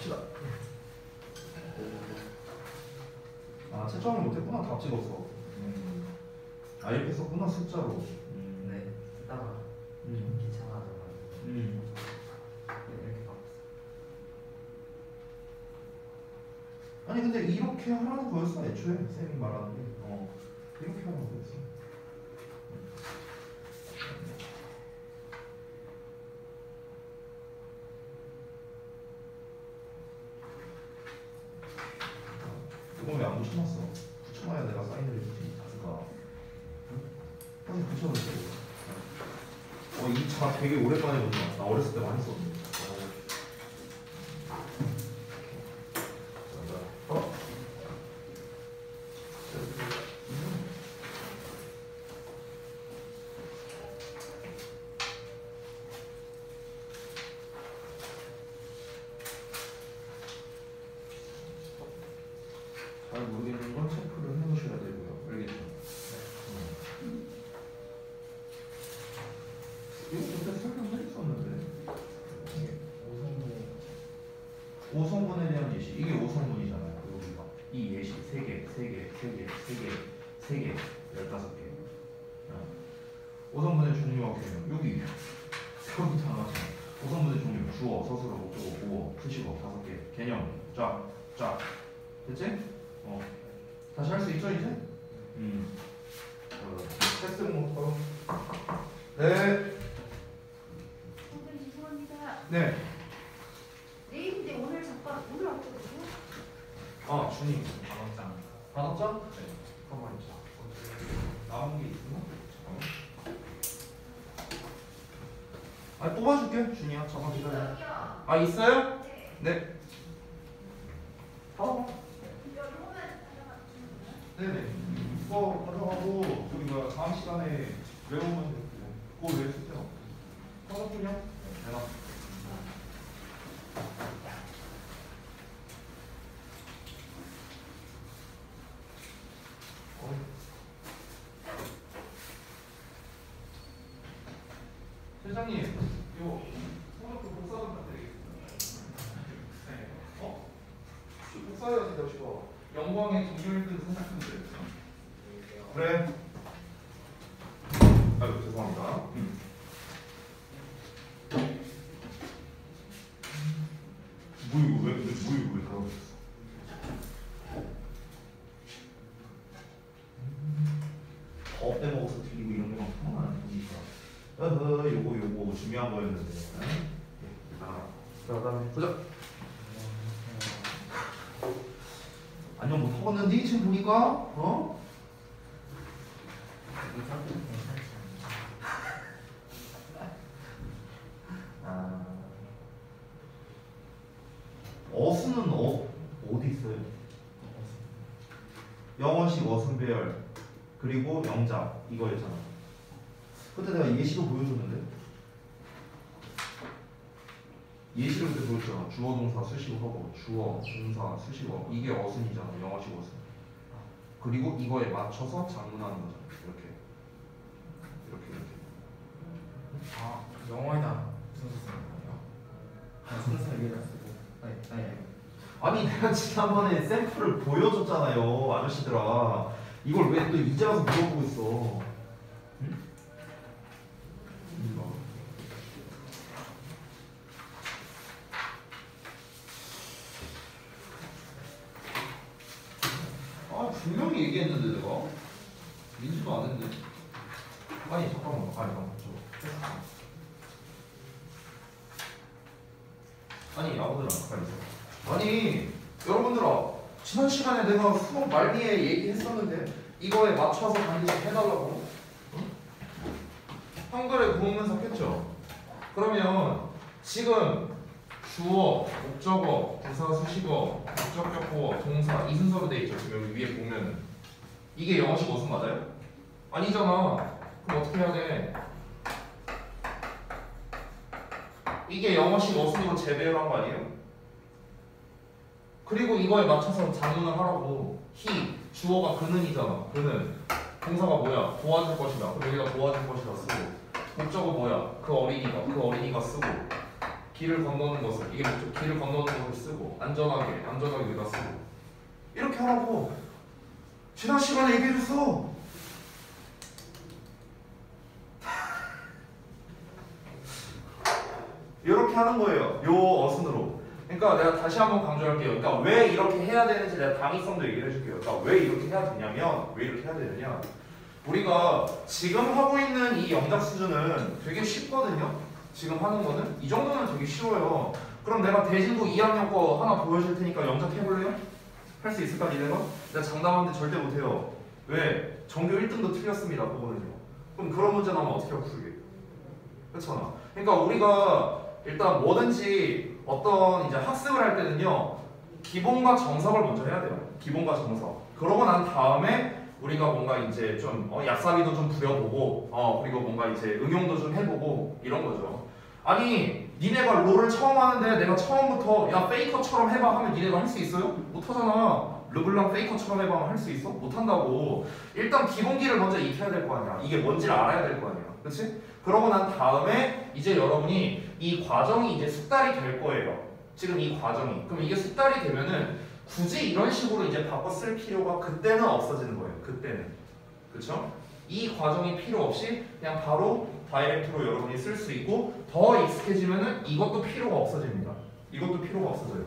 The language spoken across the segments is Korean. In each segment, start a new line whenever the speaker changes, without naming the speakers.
봅시다. 아, 채점을 못했구나. 답 찍었어. 아, 이렇게 썼구나. 숫자로.
네. 쓰다가 귀찮아져가지고 이렇게 바꿨어.
아니 근데 이렇게 하라는 거였어. 애초에 쌤이 말하는 게. 이렇게 하라는 거였어. 이건 왜 안 붙여놨어? 붙여놔야 내가 사인을 해주지. 가스가. 사진 붙여놓을게. 이 차 되게 오랜만에 본다. 나 어렸을 때 많이 썼는데. 잘 모르겠는 건 체크를 해놓으셔야 되고요. 알겠죠? 이거 그때 설명해줬었는데. 5성분에 대한 예시. 이게 5성분이잖아요. 여기가. 이 예시 3개, 15개. 5성분의 종류와 개념. 여기. 여기 다 나왔잖아. 5성분의 종류. 주어, 서술어, 목적어, 보어, 수식어 5개. 개념. 짝. 됐지? 다시 할 수 있죠, 이제? 테스트 목표. 네.
선생님 죄송합니다.
네.
내일인데 오늘 잠깐 오늘 왔거든요.
준이.
단어장.
단어장?
네.
가만히 있자. 남은 게 있구나? 잠깐만. 뽑아줄게, 준이야. 잠깐 기다려.
여기요.
있어요?
네.
네. 봐봐.
요거는 가져가 주시면
네네. 이거 가져가고, 다음 시간에 외우면 되고, 그거 외울 수 있어요. 화장품이요? 내가. 회장님, 이거 소독 복사 좀 부탁드리겠습니다. 복사해야 돼요, 이거. 영광의 정렬들 생각하면 그래. 아유, 죄송합니다. 뭐 이거 왜 그러고 있어? 더 빼먹어서 드리고 이런 거랑 상관은 아니니까. 요거 중요한 거였는데. 자, 그다음에 보자. 안녕 못 하겠는데 지금 보니까
이 성격 괜찮지 않나?
어수는 어디 있어요? 영어식 어순배열 그리고 영작 이거였잖아. 그때 내가 예시로 보여줬는데 예시로 그때 보여줬잖아. 주어 동사 수식어하고 주어 동사 수식어 이게 어순이잖아. 영어식 어순. 그리고 이거에 맞춰서 장문하는 거잖아. 이렇게.
영어에다 무슨 쓰는 거예요? 순서 위에다 쓰고. 아니.
아니 내가 지난번에 샘플을 보여줬잖아요. 아저씨들아. 이걸 왜 또 이제 와서 물어보고 있어. 응? 분명히 얘기했는데 내가 민지도 안 했는데. 아니 잠깐만. 아니 아무들아 가만히 있어. 아니 여러분들아 지난 시간에 내가 수업 말미에 얘기했었는데 이거에 맞춰서 반드시 해달라고. 응? 한글에 구문문사 켰죠? 그러면 지금 주어, 목적어, 부사, 수식어, 목적격 보어, 동사 이 순서로 돼 있죠. 지금 여기 위에 보면 이게 영어식 어순 맞아요? 아니잖아. 그럼 어떻게 해야 돼? 이게 영어식 어순으로 재배열한 거 아니에요? 그리고 이거에 맞춰서 자문을 하라고. he, 주어가 그는이잖아. 그는. 동사가 뭐야? 도와줄 것이다. 그럼 여기가 도와줄 것이다 쓰고. 목적어 뭐야? 그 어린이가 쓰고. 길을 건너는 것을 이게 목적 길을 건너는 것을 쓰고 안전하게 여기다 쓰고 이렇게 하라고 지난 시간에 얘기해줬어. 이렇게 하는 거예요. 요 어순으로. 그러니까 내가 다시 한번 강조할게요. 그러니까 왜 이렇게 해야 되는지 내가 당위성도 얘기를 해줄게요. 그러니까 왜 이렇게 해야 되느냐? 우리가 지금 하고 있는 이 영작 수준은 되게 쉽거든요. 지금 하는 거는 이 정도는 되게 쉬워요. 그럼 내가 대진고 2학년 거 하나 보여줄 테니까 영작 해볼래요? 할 수 있을까 니네가? 내가 장담하는데 절대 못해요. 왜? 전교 1등도 틀렸습니다. 그거는요. 그럼 그런 문제 나오면 어떻게 하고 풀게? 그렇잖아. 그러니까 우리가 일단 뭐든지 어떤 이제 학습을 할 때는요 기본과 정석을 먼저 해야 돼요. 기본과 정석. 그러고 난 다음에 우리가 뭔가 이제 좀 얍삽이도 좀 부려보고 그리고 뭔가 이제 응용도 좀 해보고 이런 거죠. 아니 니네가 롤을 처음 하는데 내가 처음부터 야 페이커처럼 해봐 하면 니네가 할 수 있어요? 못하잖아. 르블랑 페이커처럼 해봐 하면 할 수 있어? 못한다고. 일단 기본기를 먼저 익혀야 될 거 아니야. 이게 뭔지를 알아야 될 거 아니야. 그치? 그러고 난 다음에 이제 여러분이 이 과정이 이제 숙달이 될 거예요. 지금 이 과정이. 그럼 이게 숙달이 되면은 굳이 이런 식으로 이제 바꿔 쓸 필요가 그때는 없어지는 거예요. 그때는. 그쵸? 이 과정이 필요 없이 그냥 바로 다이렉트로 여러분이 쓸 수 있고 더 익숙해지면은 이것도 필요가 없어집니다. 이것도 필요가 없어져요.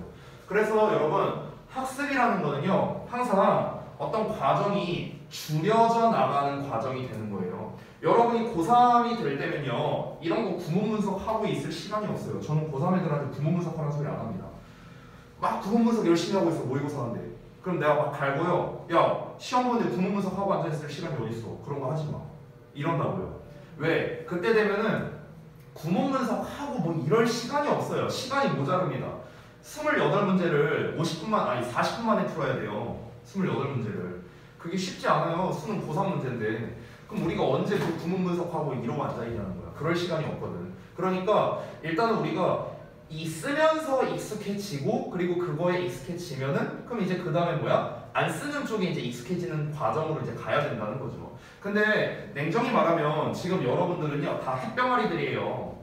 그래서 여러분 학습이라는 거는요 항상 어떤 과정이 줄여져 나가는 과정이 되는 거예요. 여러분이 고3이 될 때면요 이런 거 구문 분석하고 있을 시간이 없어요. 저는 고3 애들한테 구문 분석하는 소리 안 합니다. 막 구문 분석 열심히 하고 있어 모의고사 하는데. 그럼 내가 막 갈고요 야 시험 보는데 구문 분석하고 앉아있을 시간이 어딨어. 그런 거 하지 마. 이런다고요. 왜? 그때 되면은 구문 분석하고 뭐 이럴 시간이 없어요. 시간이 모자릅니다. 28문제를 40분 만에 풀어야 돼요. 28문제를. 그게 쉽지 않아요. 수능 고3 문제인데. 그럼 우리가 언제 그 구문 분석하고 이러고 앉아있냐는 거야. 그럴 시간이 없거든. 그러니까 일단은 우리가 이 쓰면서 익숙해지고 그리고 그거에 익숙해지면은 그럼 이제 그 다음에 뭐야? 안 쓰는 쪽에 이제 익숙해지는 과정으로 이제 가야 된다는 거죠. 근데 냉정히 말하면 지금 여러분들은요 다 햇병아리들이에요.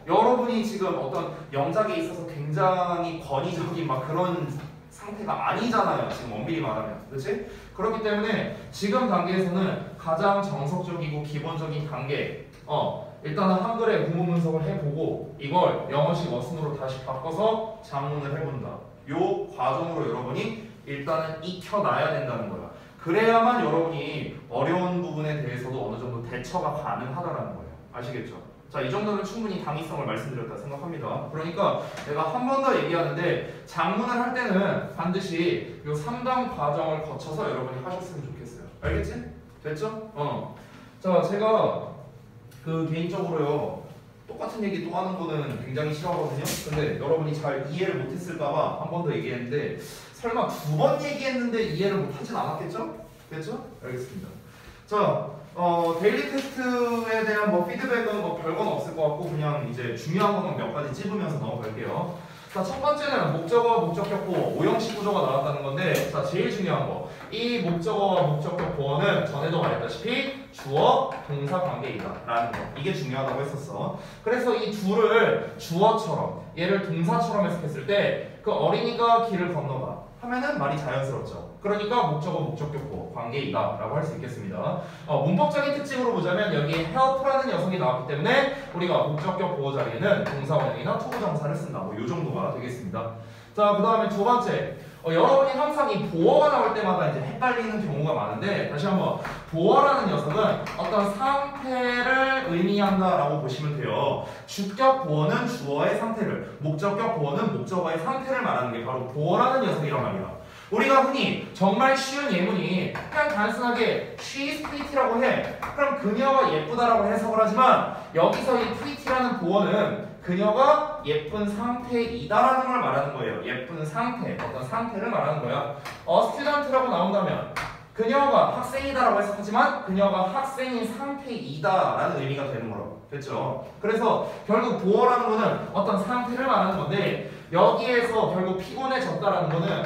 여러분이 지금 어떤 영작에 있어서 굉장히 권위적인 막 그런 상태가 아니잖아요. 지금 엄밀히 말하면. 그렇지? 그렇기 때문에 지금 단계에서는 가장 정석적이고 기본적인 단계 일단은 한글에 구문 분석을 해보고 이걸 영어식 어순으로 다시 바꿔서 작문을 해본다. 요 과정으로 여러분이 일단은 익혀놔야 된다는 거야. 그래야만 여러분이 어려운 부분에 대해서도 어느 정도 대처가 가능하다는 거예요. 아시겠죠? 자, 이 정도는 충분히 당위성을 말씀드렸다 생각합니다. 그러니까 내가 한 번 더 얘기하는데 작문을 할 때는 반드시 요 3단 과정을 거쳐서 여러분이 하셨으면 좋겠어요. 알겠지? 됐죠? 자, 제가 개인적으로요 똑같은 얘기 또 하는 거는 굉장히 싫어하거든요. 근데 여러분이 잘 이해를 못했을까봐 한 번 더 얘기했는데 설마 2번 얘기했는데 이해를 못하진 않았겠죠? 됐죠? 알겠습니다. 자, 데일리 테스트에 대한 뭐 피드백은 뭐 별건 없을 것 같고 그냥 이제 중요한 것만 몇 가지 찝으면서 넘어갈게요. 자, 첫 번째는 목적어, 목적격 보어, 오형식 구조가 나왔다는 건데 자, 제일 중요한 거. 이 목적어와 목적격 보어는 전에도 말했다시피 주어, 동사 관계이다 라는 거. 이게 중요하다고 했었어. 그래서 이 둘을 주어처럼 얘를 동사처럼 해석했을 때 그 어린이가 길을 건너가 하면은 말이 자연스럽죠. 그러니까 목적어, 목적격 보어, 관계이다 라고 할 수 있겠습니다. 문법적인 특징으로 보자면 여기 help라는 녀석이 나왔기 때문에 우리가 목적격 보어 자리에는 동사 원형이나 투부정사를 쓴다. 뭐 요 정도가 되겠습니다. 자, 그 다음에 두 번째. 여러분이 항상 이 보어가 나올 때마다 이제 헷갈리는 경우가 많은데 다시 한번 보어라는 녀석은 어떤 상태를 의미한다라고 보시면 돼요. 주격 보어는 주어의 상태를, 목적격 보어는 목적어의 상태를 말하는 게 바로 보어라는 녀석이란 말이야. 우리가 흔히 정말 쉬운 예문이 그냥 단순하게 she is pretty라고 해. 그럼 그녀가 예쁘다라고 해석을 하지만 여기서 이 pretty라는 보어는 그녀가 예쁜 상태이다라는 걸 말하는 거예요. 예쁜 상태, 어떤 상태를 말하는 거야. student라고 나온다면 그녀가 학생이다라고 해석하지만 그녀가 학생인 상태이다라는 의미가 되는 거라고. 됐죠? 그래서 결국 보어라는 거는 어떤 상태를 말하는 건데 여기에서 결국 피곤해졌다라는 거는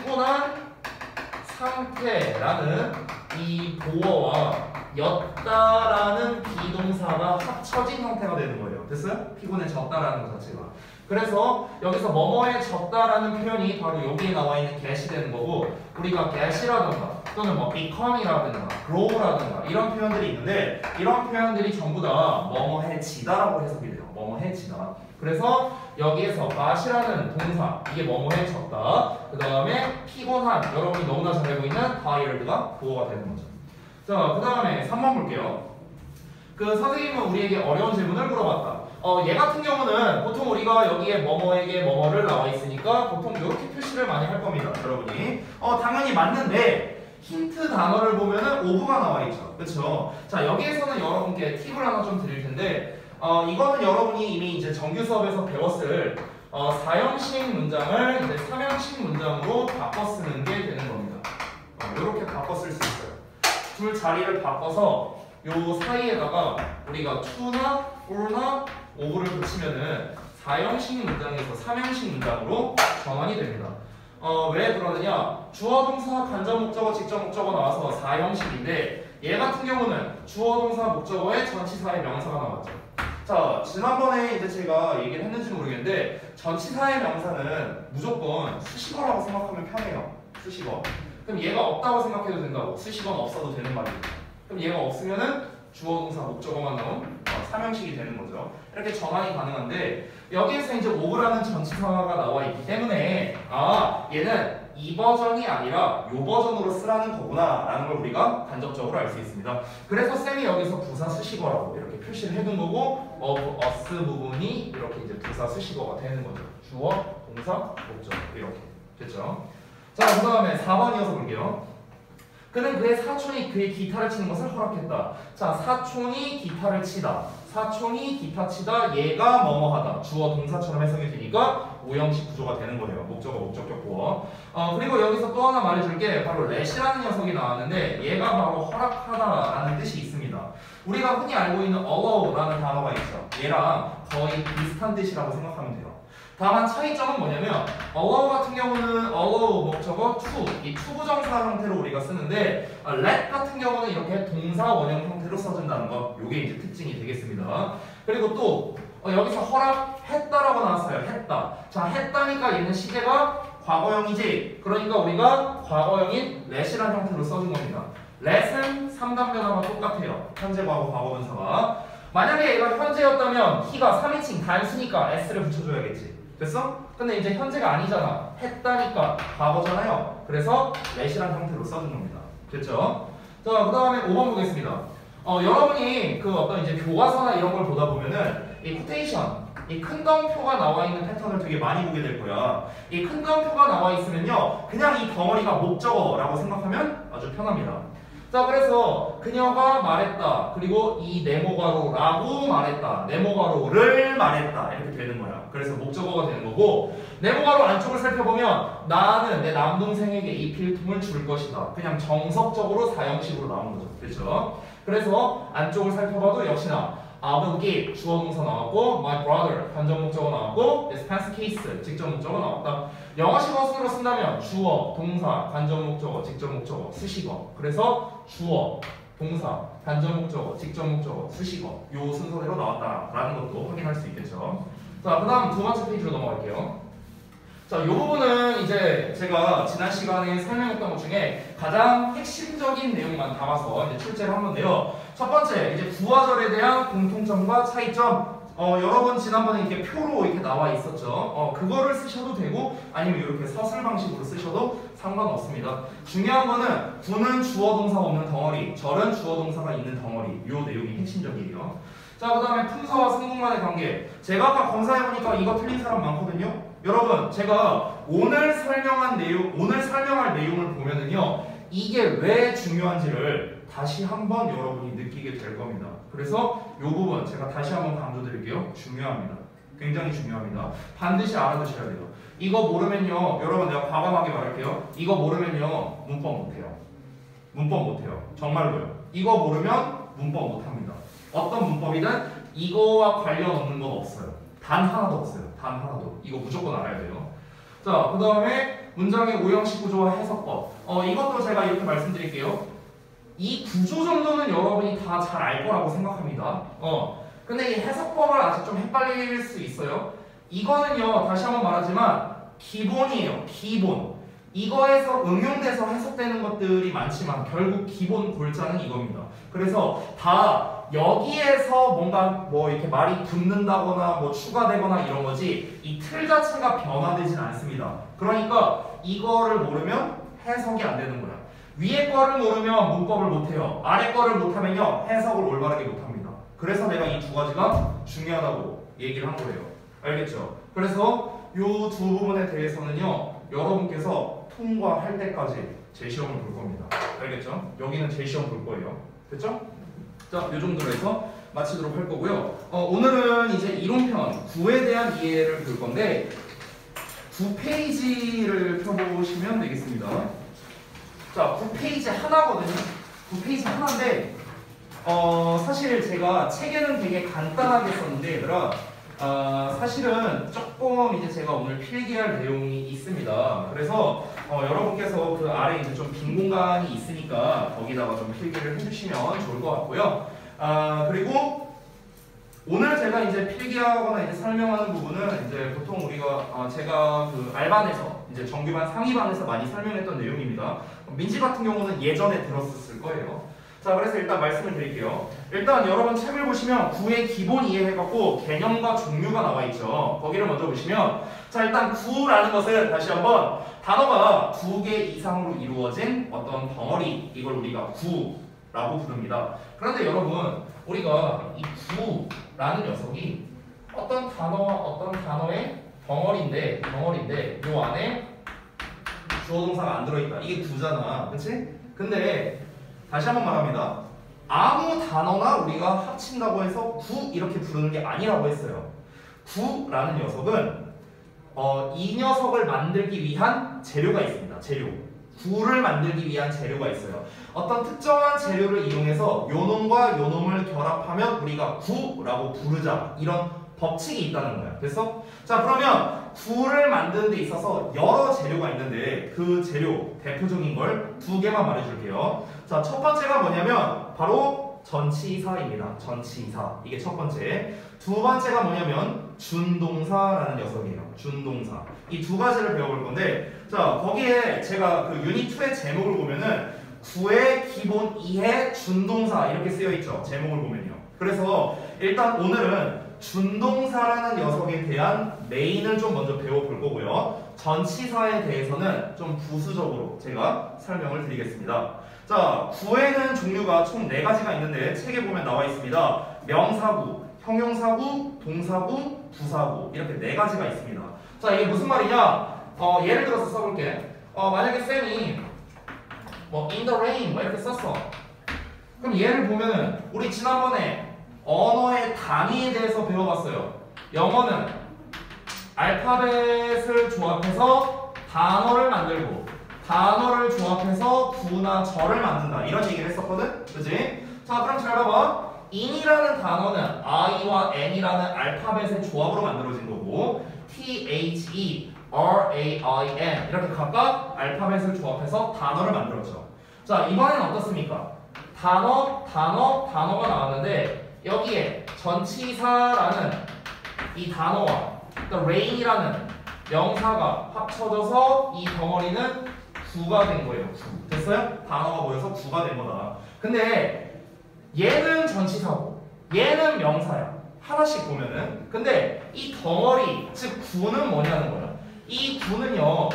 피곤한 상태라는 이 보어와 였다라는 비동사가 합쳐진 형태가 되는 거예요. 됐어요? 피곤해졌다라는 것 자체가. 그래서 여기서 뭐뭐해졌다라는 표현이 바로 여기에 나와 있는 get이 되는 거고, 우리가 get이라든가 또는 뭐 become이라든가 grow라든가 이런 표현들이 있는데, 이런 표현들이 전부 다 뭐뭐해지다라고 해석이 돼요. 뭐뭐해지다. 그래서 여기에서 got이라는 동사, 이게 뭐뭐해졌다. 그 다음에 피곤한, 여러분이 너무나 잘 알고 있는 tired가 보호가 되는 거죠. 자, 그 다음에 3번 볼게요. 그 선생님은 우리에게 어려운 질문을 물어봤다. 얘 같은 경우는 보통 우리가 여기에 뭐뭐에게 뭐뭐를 나와 있으니까 보통 이렇게 표시를 많이 할 겁니다. 여러분이. 당연히 맞는데 힌트 단어를 보면은 오브가 나와 있죠. 그렇죠? 자, 여기에서는 여러분께 팁을 하나 좀 드릴 텐데, 이거는 여러분이 이미 이제 정규 수업에서 배웠을 사형식 문장을 이제 삼형식 문장으로 바꿔 쓰는 게 되는 겁니다. 이렇게 바꿔 쓸 수 있어요. 둘 자리를 바꿔서 요 사이에다가 우리가 to나 or나 of를 붙이면은 사형식 문장에서 삼형식 문장으로 전환이 됩니다. 왜 그러느냐? 주어 동사 간접 목적어 직접 목적어 나와서 사형식인데, 얘 같은 경우는 주어 동사 목적어에 전치사의 명사가 나왔죠. 자, 지난번에 이제 제가 얘기를 했는지 모르겠는데, 전치사의 명사는 무조건 수식어라고 생각하면 편해요. 수식어. 그럼 얘가 없다고 생각해도 된다고. 수식어는 없어도 되는 말이에요. 그럼 얘가 없으면은 주어 동사 목적어만 나온 삼형식이 되는 거죠. 이렇게 전환이 가능한데, 여기에서 이제 오브라는 전치사가 나와 있기 때문에 얘는 이 버전이 아니라 요 버전으로 쓰라는 거구나 라는 걸 우리가 간접적으로 알 수 있습니다. 그래서 쌤이 여기서 부사 수식어라고 이렇게 표시를 해둔 거고, of us 부분이 이렇게 이제 부사 수식어가 되는 거죠. 주어, 동사, 목적 이렇게 됐죠. 자, 그 다음에 4번 이어서 볼게요. 그는 그의 사촌이 그의 기타를 치는 것을 허락했다. 자, 사촌이 기타를 치다. 사촌이 기타 치다. 얘가 뭐뭐하다. 주어 동사처럼 해석이 되니까 오형식 구조가 되는 거예요. 목적어, 목적격, 보어. 그리고 여기서 또 하나 말해줄게. 바로 let이라는 녀석이 나왔는데, 얘가 바로 허락하다라는 뜻이 있습니다. 우리가 흔히 알고 있는 allow라는 단어가 있죠. 얘랑 거의 비슷한 뜻이라고 생각하면 돼요. 다만 차이점은 뭐냐면, allow 같은 경우는 allow 목적어 to, 이 to 부정사 형태로 우리가 쓰는데, let 같은 경우는 이렇게 동사 원형 형태로 써준다는 것, 요게 이제 특징이 되겠습니다. 그리고 또 여기서 허락했다라고 나왔어요. 했다. 자, 했다니까 얘는 시제가 과거형이지. 그러니까 우리가 과거형인 let이라는 형태로 써준 겁니다. let은 3단 변화가 똑같아요. 현재 과거, 과거 분사가. 만약에 얘가 현재였다면 he가 3인칭 단수니까 s를 붙여줘야겠지. 됐어? 근데 이제 현재가 아니잖아. 했다니까 과거잖아요. 그래서 let이라는 형태로 써준 겁니다. 됐죠? 자, 그 다음에 5번 보겠습니다. 여러분이 그 어떤 이제 교과서나 이런 걸 보다 보면은 이 코테이션, 이 큰 덩표가 나와 있는 패턴을 되게 많이 보게 될 거야. 이 큰 덩표가 나와 있으면요, 그냥 이 덩어리가 목적어라고 생각하면 아주 편합니다. 자, 그래서 그녀가 말했다. 그리고 이 네모가로라고 말했다. 네모가로를 말했다. 이렇게 되는 거야. 그래서 목적어가 되는 거고, 네모가로 안쪽을 살펴보면 나는 내 남동생에게 이 필통을 줄 것이다. 그냥 정석적으로 사형식으로 나온 거죠. 그렇죠? 그래서 안쪽을 살펴봐도 역시나 I will give 주어 동사 나왔고, my brother 간접 목적어 나왔고, expense case 직접 목적어 나왔다. 영어식 어순으로 쓴다면 주어, 동사, 간접 목적어, 직접 목적어, 수식어. 그래서 주어, 동사, 간접 목적어, 직접 목적어, 수식어 요 순서대로 나왔다라는 것도 확인할 수 있겠죠. 자, 그 다음 두 번째 페이지로 넘어갈게요. 자, 이 부분은 이제 제가 지난 시간에 설명했던 것 중에 가장 핵심적인 내용만 담아서 이제 출제를 한 건데요. 첫 번째, 이제 부화절에 대한 공통점과 차이점. 여러분 지난번에 이렇게 표로 이렇게 나와 있었죠. 그거를 쓰셔도 되고 아니면 이렇게 서술 방식으로 쓰셔도 상관없습니다. 중요한 거는 부는 주어 동사 없는 덩어리, 절은 주어 동사가 있는 덩어리. 요 내용이 핵심적이에요. 자, 그 다음에 품사와 승분간의 관계. 제가 아까 검사해보니까 이거 틀린 사람 많거든요. 여러분, 제가 오늘 설명할 내용을 보면은요, 이게 왜 중요한지를 다시 한번 여러분이 느끼게 될 겁니다. 그래서 이 부분 제가 다시 한번 강조드릴게요. 중요합니다. 굉장히 중요합니다. 반드시 알아두셔야 돼요. 이거 모르면요, 여러분 내가 과감하게 말할게요. 이거 모르면요, 문법 못해요. 문법 못해요. 정말로요. 이거 모르면 문법 못합니다. 어떤 문법이든 이거와 관련 없는 건 없어요. 단 하나도 없어요. 단 하나도. 이거 무조건 알아야 돼요. 자, 그 다음에 문장의 오형식 구조와 해석법. 이것도 제가 이렇게 말씀드릴게요. 이 구조 정도는 여러분이 다 잘 알 거라고 생각합니다. 근데 이 해석법을 아직 좀 헷갈릴 수 있어요. 이거는요, 다시 한번 말하지만 기본이에요. 기본. 이거에서 응용돼서 해석되는 것들이 많지만 결국 기본 골자는 이겁니다. 그래서 다 여기에서 뭔가 뭐 이렇게 말이 붙는다거나 뭐 추가되거나 이런 거지 이 틀 자체가 변화되진 않습니다. 그러니까 이거를 모르면 해석이 안 되는 거야. 위에 거를 모르면 문법을 못해요. 아래 거를 못하면요 해석을 올바르게 못합니다. 그래서 내가 이 두 가지가 중요하다고 얘기를 한 거예요. 알겠죠? 그래서 이 두 부분에 대해서는요 여러분께서 통과할 때까지 제 시험을 볼 겁니다. 알겠죠? 여기는 제 시험 볼 거예요. 됐죠? 자, 이 정도로 해서 마치도록 할 거고요. 오늘은 이제 이론편 9에 대한 이해를 볼 건데 9페이지를 펴보시면 되겠습니다. 자, 9페이지 하나거든요. 9페이지 하나인데 사실 제가 책에는 되게 간단하게 썼는데 얘들아 사실은 조금 이제 제가 오늘 필기할 내용이 있습니다. 그래서 여러분께서 그 아래 이제 좀 빈 공간이 있으니까 거기다가 좀 필기를 해주시면 좋을 것 같고요. 그리고 오늘 제가 이제 필기하거나 이제 설명하는 부분은 이제 보통 우리가 제가 그 알반에서 이제 정규반 상위반에서 많이 설명했던 내용입니다. 민지 같은 경우는 예전에 들었을 거예요. 자, 그래서 일단 말씀을 드릴게요. 일단 여러분 책을 보시면 9의 기본 이해해갖고 개념과 종류가 나와 있죠. 거기를 먼저 보시면 자, 일단 9라는 것은 다시 한번 단어가 2개 이상으로 이루어진 어떤 덩어리, 이걸 우리가 9라고 부릅니다. 그런데 여러분 우리가 이 9라는 녀석이 어떤 단어와 어떤 단어의 덩어리인데 요 안에 주어 동사가 안 들어있다. 이게 9잖아. 그치? 근데 다시 한번 말합니다. 아무 단어나 우리가 합친다고 해서 9 이렇게 부르는 게 아니라고 했어요. 9라는 녀석은 이 녀석을 만들기 위한 재료가 있습니다. 재료. 9를 만들기 위한 재료가 있어요. 어떤 특정한 재료를 이용해서 요놈과 요놈을 결합하면 우리가 9라고 부르자. 이런 법칙이 있다는 거야. 됐어? 자, 그러면 9를 만드는 데 있어서 여러 재료가 있는데 그 재료 대표적인 걸 2개만 말해줄게요. 자, 첫 번째가 뭐냐면 바로 전치사입니다. 전치사. 이게 첫 번째. 두 번째가 뭐냐면 준동사라는 녀석이에요. 준동사. 이 두 가지를 배워볼 건데 자, 거기에 제가 그 유닛 2의 제목을 보면은 9의 기본 이해 준동사 이렇게 쓰여 있죠. 제목을 보면요. 그래서 일단 오늘은 준동사라는 녀석에 대한 메인을 좀 먼저 배워볼 거고요. 전치사에 대해서는 좀 부수적으로 제가 설명을 드리겠습니다. 자, 9에는 종류가 총 4가지가 있는데 책에 보면 나와 있습니다. 명사구, 형용사구, 동사구, 부사구 이렇게 4가지가 있습니다. 자, 이게 무슨 말이냐? 예를 들어서 써볼게. 만약에 쌤이 뭐 in the rain 뭐 이렇게 썼어. 그럼 얘를 보면은 우리 지난번에 언어의 단위에 대해서 배워봤어요. 영어는 알파벳을 조합해서 단어를 만들고 단어를 조합해서 구나 절을 만든다. 이런 얘기를 했었거든? 그치? 자, 그럼 잘 봐봐. in이라는 단어는 i와 n이라는 알파벳의 조합으로 만들어진 거고 the, rain 이렇게 각각 알파벳을 조합해서 단어를 만들었죠. 자, 이번에는 어떻습니까? 단어가 나왔는데 여기에 전치사라는 이 단어와 또 rain이라는 명사가 합쳐져서 이 덩어리는 9가 된 거예요. 9. 됐어요? 단어가 모여서 9가 된 거다. 근데 얘는 전치사고 얘는 명사야. 하나씩 보면은. 근데 이 덩어리, 즉 9는 뭐냐는 거야. 이 9는요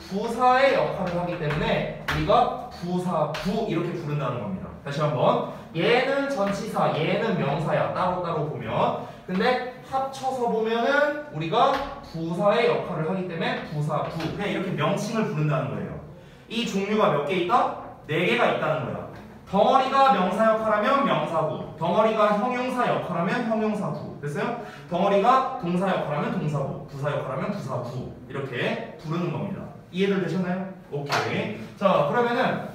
부사의 역할을 하기 때문에 우리가 부사구 이렇게 부른다는 겁니다. 다시 한번. 얘는 전치사, 얘는 명사야. 따로따로 보면. 근데 합쳐서 보면은 우리가 부사의 역할을 하기 때문에 부사구. 그냥 이렇게 명칭을 부른다는 거예요. 이 종류가 몇 개 있다? 4개가 있다는 거야. 덩어리가 명사 역할하면 명사구. 덩어리가 형용사 역할하면 형용사구. 됐어요? 덩어리가 동사 역할하면 동사구. 부사 역할하면 부사구. 이렇게 부르는 겁니다. 이해들 되셨나요? 오케이. 자, 그러면은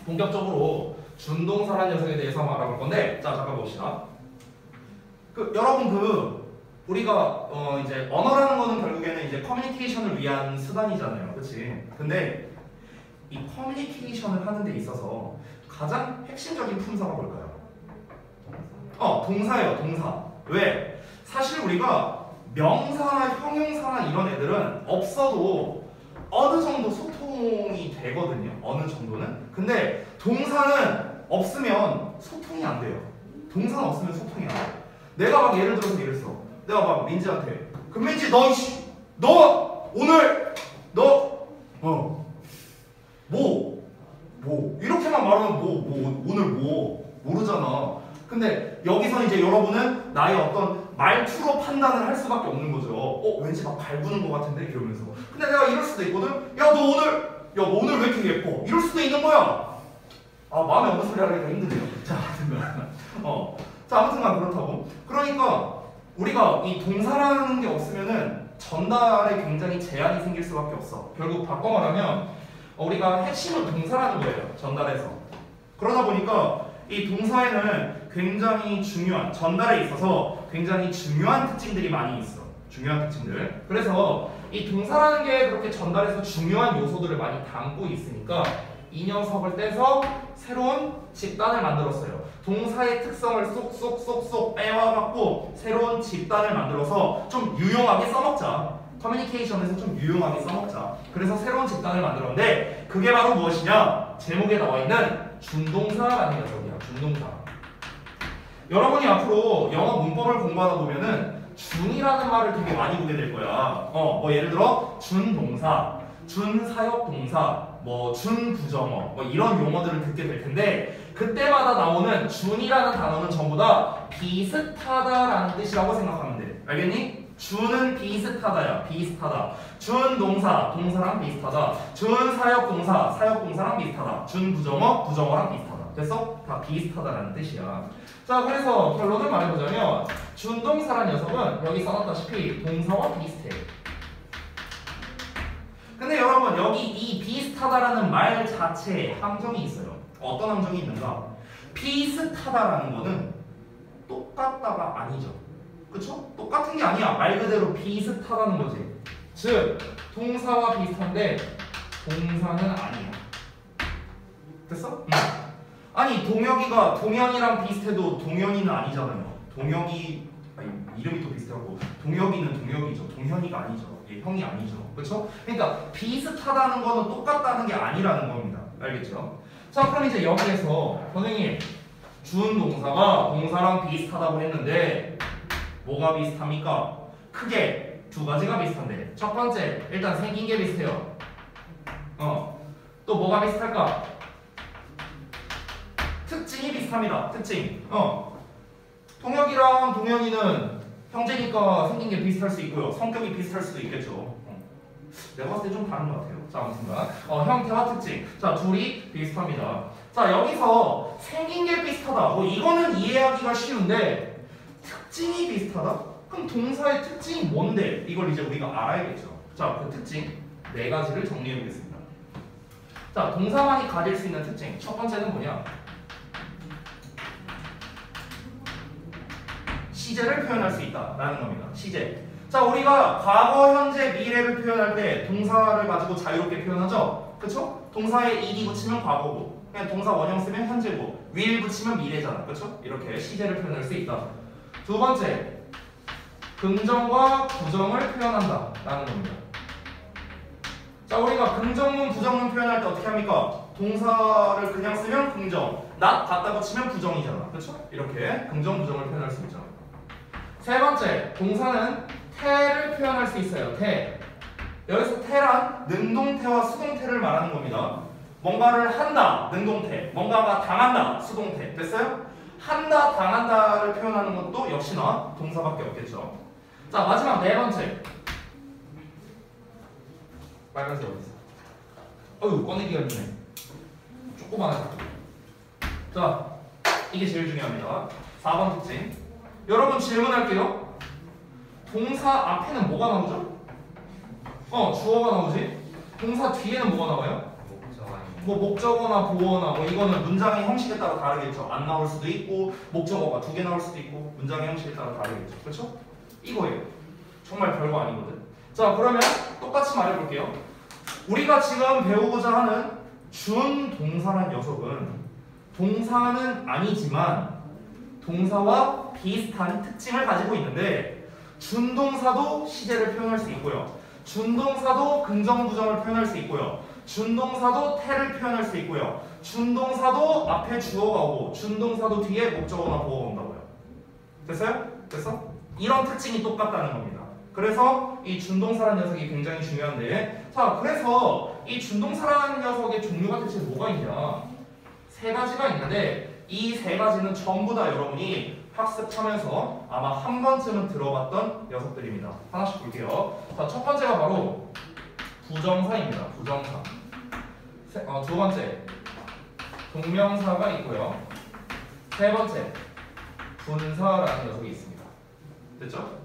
본격적으로 준동사라는 녀석에 대해서 한번 알아볼 건데, 자, 잠깐 봅시다. 여러분 우리가 이제 언어라는 거는 결국에는 이제 커뮤니케이션을 위한 수단이잖아요, 그렇지? 근데 이 커뮤니케이션을 하는 데 있어서 가장 핵심적인 품사가 뭘까요? 동사예요. 동사. 왜? 사실 우리가 명사나 형용사나 이런 애들은 없어도 어느 정도 소통이 되거든요. 어느 정도는. 근데 동사는 없으면 소통이 안 돼요. 동사는 없으면 소통이 안 돼요. 내가 막 예를 들어서 이랬어. 내가 막 민지한테 금민지 너 오늘 뭐 이렇게만 말하면 오늘 모르잖아. 근데 여기서 이제 여러분은 나의 어떤 말투로 판단을 할 수밖에 없는 거죠. 왠지 막 갈구는 것 같은데 이러면서. 근데 내가 이럴 수도 있거든. 야 너 오늘 왜 이렇게 예뻐? 이럴 수도 있는 거야. 마음에 없는 소리 하기가 힘드네요. 아무튼간 그렇다고. 그러니까 우리가 이 동사라는 게 없으면은 전달에 굉장히 제한이 생길 수밖에 없어. 결국 바꿔 말하면 우리가 핵심은 동사라는 거예요. 전달에서. 그러다 보니까 이 동사에는 굉장히 중요한, 전달에 있어서 굉장히 중요한 특징들이 많이 있어. 중요한 특징들. 그래서 이 동사라는 게 그렇게 전달에서 중요한 요소들을 많이 담고 있으니까 이 녀석을 떼서 새로운 집단을 만들었어요. 동사의 특성을 쏙쏙쏙쏙 빼와갖고 새로운 집단을 만들어서 좀 유용하게 써먹자. 커뮤니케이션에서 좀 유용하게 써먹자. 그래서 새로운 집단을 만들었는데 그게 바로 무엇이냐? 제목에 나와 있는 준동사라는 녀석이야. 준동사. 여러분이 앞으로 영어 문법을 공부하다 보면은 준이라는 말을 되게 많이 보게 될 거야. 예를 들어 준동사, 준사역동사, 준부정어 이런 용어들을 듣게 될 텐데 그때마다 나오는 준이라는 단어는 전부 다 비슷하다라는 뜻이라고 생각하면 돼. 알겠니? 준은 비슷하다야. 비슷하다. 준동사, 동사랑 비슷하다. 준사역동사, 사역동사랑 비슷하다. 준부정어, 부정어랑 비슷하다. 됐어? 다 비슷하다라는 뜻이야. 자, 그래서 결론을 말해보자면 준동사란 녀석은 여기 써놨다시피 동사와 비슷해. 근데 여러분 여기 이 비슷하다라는 말 자체에 함정이 있어요. 어떤 함정이 있는가? 비슷하다라는 거는 똑같다가 아니죠. 그쵸? 똑같은 게 아니야. 말 그대로 비슷하다는 거지. 즉 동사와 비슷한데 동사는 아니야. 됐어? 아니 동혁이가 동현이랑 비슷해도 동현이는 아니잖아요. 동혁이 이름이 또 비슷하고 동혁이는 동혁이죠. 동현이가 아니죠. 형이 아니죠. 그렇죠? 그러니까 비슷하다는 거는 똑같다는 게 아니라는 겁니다. 알겠죠? 자, 그럼 이제 여기에서 선생님 준동사가 동사랑 비슷하다고 했는데 뭐가 비슷합니까? 크게 두 가지가 비슷한데 첫 번째 일단 생긴 게 비슷해요. 또 뭐가 비슷할까? 특징이 비슷합니다. 특징. 동혁이랑 동현이는 형제니까 생긴 게 비슷할 수 있고요. 성격이 비슷할 수도 있겠죠. 내가 봤을 때 좀 다른 것 같아요. 자, 아무튼간 형태와 특징. 자, 둘이 비슷합니다. 자, 여기서 생긴 게 비슷하다. 이거는 이해하기가 쉬운데 특징이 비슷하다? 그럼 동사의 특징이 뭔데? 이걸 이제 우리가 알아야겠죠. 자, 그 특징 네 가지를 정리해 보겠습니다. 자, 동사만이 가질 수 있는 특징. 첫 번째는 뭐냐? 시제를 표현할 수 있다라는 겁니다. 시제. 자, 우리가 과거, 현재, 미래를 표현할 때 동사를 가지고 자유롭게 표현하죠. 그쵸? 동사에 ed이 붙이면 과거고, 그냥 동사 원형 쓰면 현재고, will 붙이면 미래잖아. 그쵸? 이렇게 시제를 표현할 수 있다. 두 번째, 긍정과 부정을 표현한다 라는 겁니다. 자, 우리가 긍정문, 부정문 표현할 때 어떻게 합니까? 동사를 그냥 쓰면 긍정, not 갖다 붙이면 부정이잖아. 그쵸? 이렇게 긍정, 부정을 표현할 수 있죠. 세 번째, 동사는 태를 표현할 수 있어요. 태. 여기서 태란 능동태와 수동태를 말하는 겁니다. 뭔가를 한다, 능동태. 뭔가가 당한다, 수동태. 됐어요? 한다, 당한다를 표현하는 것도 역시나 동사밖에 없겠죠. 자, 마지막 네 번째. 빨간색 어디 있어? 어휴, 꺼내기가 힘드네. 조그마하네. 자, 이게 제일 중요합니다. 4번 특징. 여러분 질문할게요. 동사 앞에는 뭐가 나오죠? 주어가 나오지. 동사 뒤에는 뭐가 나와요? 목적어나 보어나 이거는 문장의 형식에 따라 다르겠죠. 안 나올 수도 있고 목적어가 2개 나올 수도 있고 문장의 형식에 따라 다르겠죠. 그렇죠? 이거예요. 정말 별거 아니거든. 자, 그러면 똑같이 말해볼게요. 우리가 지금 배우고자 하는 준동사란 녀석은 동사는 아니지만 동사와 비슷한 특징을 가지고 있는데 준동사도 시제를 표현할 수 있고요. 준동사도 긍정, 부정을 표현할 수 있고요. 준동사도 태를 표현할 수 있고요. 준동사도 앞에 주어가 오고 준동사도 뒤에 목적어나 보어가 온다고요. 됐어요? 됐어? 이런 특징이 똑같다는 겁니다. 그래서 이 준동사라는 녀석이 굉장히 중요한데 자 그래서 이 준동사라는 녀석의 종류가 대체 뭐가 있냐 세 가지가 있는데 이 세 가지는 전부 다 여러분이 학습하면서 아마 한 번쯤은 들어봤던 녀석들입니다. 하나씩 볼게요. 자, 첫 번째가 바로 부정사입니다. 부정사. 두 번째 동명사가 있고요. 세 번째 분사라는 녀석이 있습니다. 됐죠?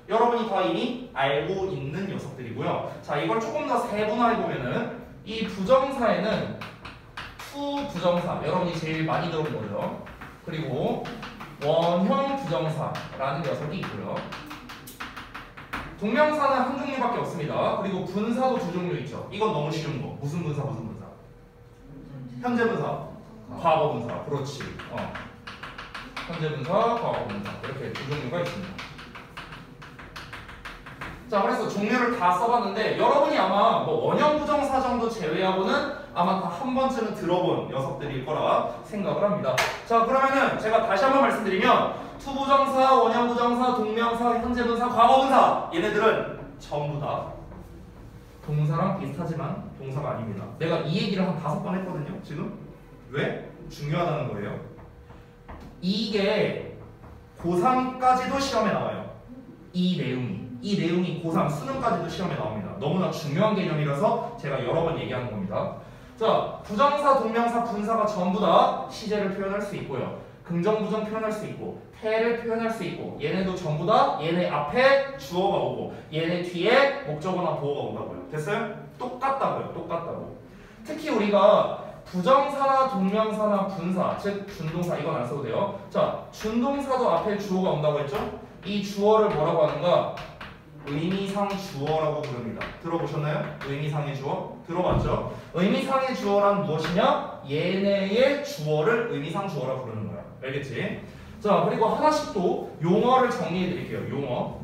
여러분이 다 이미 알고 있는 녀석들이고요. 자, 이걸 조금 더 세분화해 보면은 이 부정사에는 투 부정사, 여러분이 제일 많이 들어본 거죠. 그리고 원형 부정사라는 녀석이 있고요. 동명사는 한 종류밖에 없습니다. 그리고 분사도 두 종류 있죠. 이건 너무 쉬운 거. 무슨 분사, 무슨 분사? 현재 분사, 과거 분사. 그렇지. 현재 분사, 과거 분사. 이렇게 두 종류가 있습니다. 자, 그래서 종류를 다 써봤는데 여러분이 아마 뭐 원형 부정사 정도 제외하고는 아마 다 한 번쯤은 들어본 녀석들일 거라 생각을 합니다. 자, 그러면은 제가 다시 한번 말씀드리면 투부정사, 원형 부정사, 동명사, 현재 분사, 과거 분사 얘네들은 전부 다 동사랑 비슷하지만 동사가 아닙니다. 내가 이 얘기를 한 5번 했거든요. 지금 왜? 중요하다는 거예요. 이게 고3까지도 시험에 나와요. 이 내용이 고3 수능까지도 시험에 나옵니다. 너무나 중요한 개념이라서 제가 여러 번 얘기하는 겁니다. 자, 부정사, 동명사, 분사가 전부 다 시제를 표현할 수 있고요. 긍정, 부정 표현할 수 있고 태를 표현할 수 있고 얘네도 전부 다 얘네 앞에 주어가 오고 얘네 뒤에 목적어나 보어가 온다고요. 됐어요? 똑같다고요. 똑같다고. 특히 우리가 부정사나 동명사나 분사, 즉 준동사 이건 안 써도 돼요. 자, 준동사도 앞에 주어가 온다고 했죠? 이 주어를 뭐라고 하는가? 의미상 주어라고 부릅니다. 들어보셨나요? 의미상의 주어? 들어봤죠? 의미상의 주어란 무엇이냐? 얘네의 주어를 의미상 주어라 부르는 거야. 알겠지? 자, 그리고 하나씩 또 용어를 정리해 드릴게요. 용어.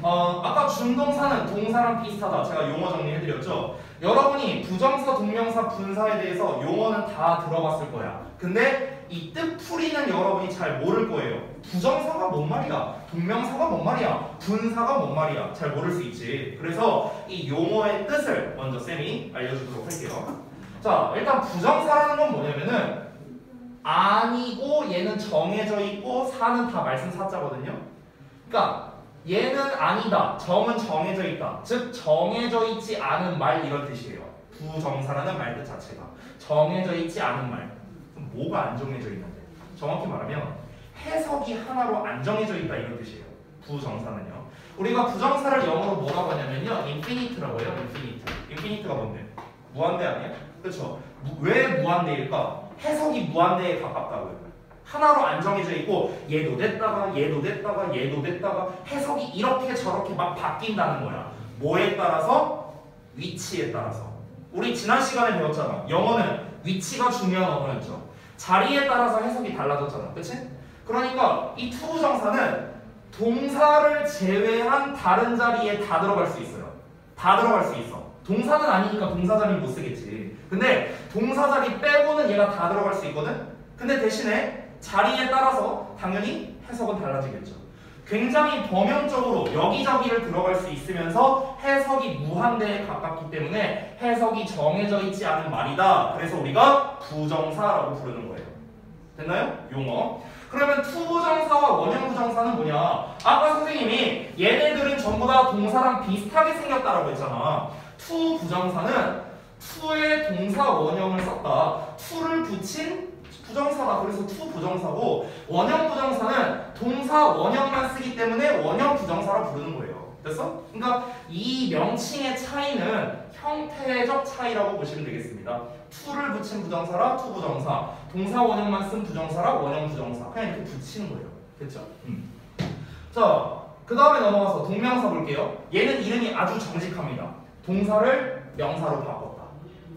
아까 준동사는 동사랑 비슷하다. 제가 용어 정리해 드렸죠? 여러분이 부정사, 동명사, 분사에 대해서 용어는 다 들어봤을 거야. 근데 이 뜻풀이는 여러분이 잘 모를 거예요. 부정사가 뭔 말이야? 동명사가 뭔 말이야? 분사가 뭔 말이야? 잘 모를 수 있지. 그래서 이 용어의 뜻을 먼저 쌤이 알려주도록 할게요. 자, 일단 부정사라는 건 뭐냐면은 아니고 얘는 정해져 있고 사는 다 말씀 사자거든요. 그러니까 얘는 아니다. 정은 정해져 있다. 즉 정해져 있지 않은 말 이런 뜻이에요. 부정사라는 말 뜻 자체가 정해져 있지 않은 말. 그럼 뭐가 안 정해져 있는데? 정확히 말하면 해석이 하나로 안 정해져 있다 이런 뜻이에요. 부정사는요. 우리가 부정사를 영어로 뭐라고 하냐면요. infinite라고 해요. infinite. infinite가 뭔데? 무한대 아니야? 그렇죠. 왜 무한대일까? 해석이 무한대에 가깝다고요. 하나로 안 정해져 있고 얘도 됐다가 얘도 됐다가 얘도 됐다가 해석이 이렇게 저렇게 막 바뀐다는 거야. 뭐에 따라서? 위치에 따라서. 우리 지난 시간에 배웠잖아. 영어는 위치가 중요한 언어였죠. 자리에 따라서 해석이 달라졌잖아. 그치? 그러니까 이 투부정사는 동사를 제외한 다른 자리에 다 들어갈 수 있어요. 다 들어갈 수 있어. 동사는 아니니까 동사 자리 못 쓰겠지. 근데 동사 자리 빼고는 얘가 다 들어갈 수 있거든? 근데 대신에 자리에 따라서 당연히 해석은 달라지겠죠. 굉장히 범용적으로 여기저기를 들어갈 수 있으면서 해석이 무한대에 가깝기 때문에 해석이 정해져 있지 않은 말이다. 그래서 우리가 부정사라고 부르는 거예요. 됐나요? 용어. 그러면 투부정사와 원형부정사는 뭐냐? 아까 선생님이 얘네들은 전부 다 동사랑 비슷하게 생겼다라고 했잖아. 투부정사는 투의 동사 원형을 썼다. 투를 붙인 부정사다. 그래서 투부정사고 원형 부정사는 동사 원형만 쓰기 때문에 원형 부정사라 부르는 거예요. 됐어? 그러니까 이 명칭의 차이는 형태적 차이라고 보시면 되겠습니다. 투를 붙인 부정사라 투부정사, 동사 원형만 쓴 부정사라 원형 부정사. 그냥 이렇게 붙이는 거예요. 됐죠? 자, 그 다음에 넘어가서 동명사 볼게요. 얘는 이름이 아주 정직합니다. 동사를 명사로 바꿨다.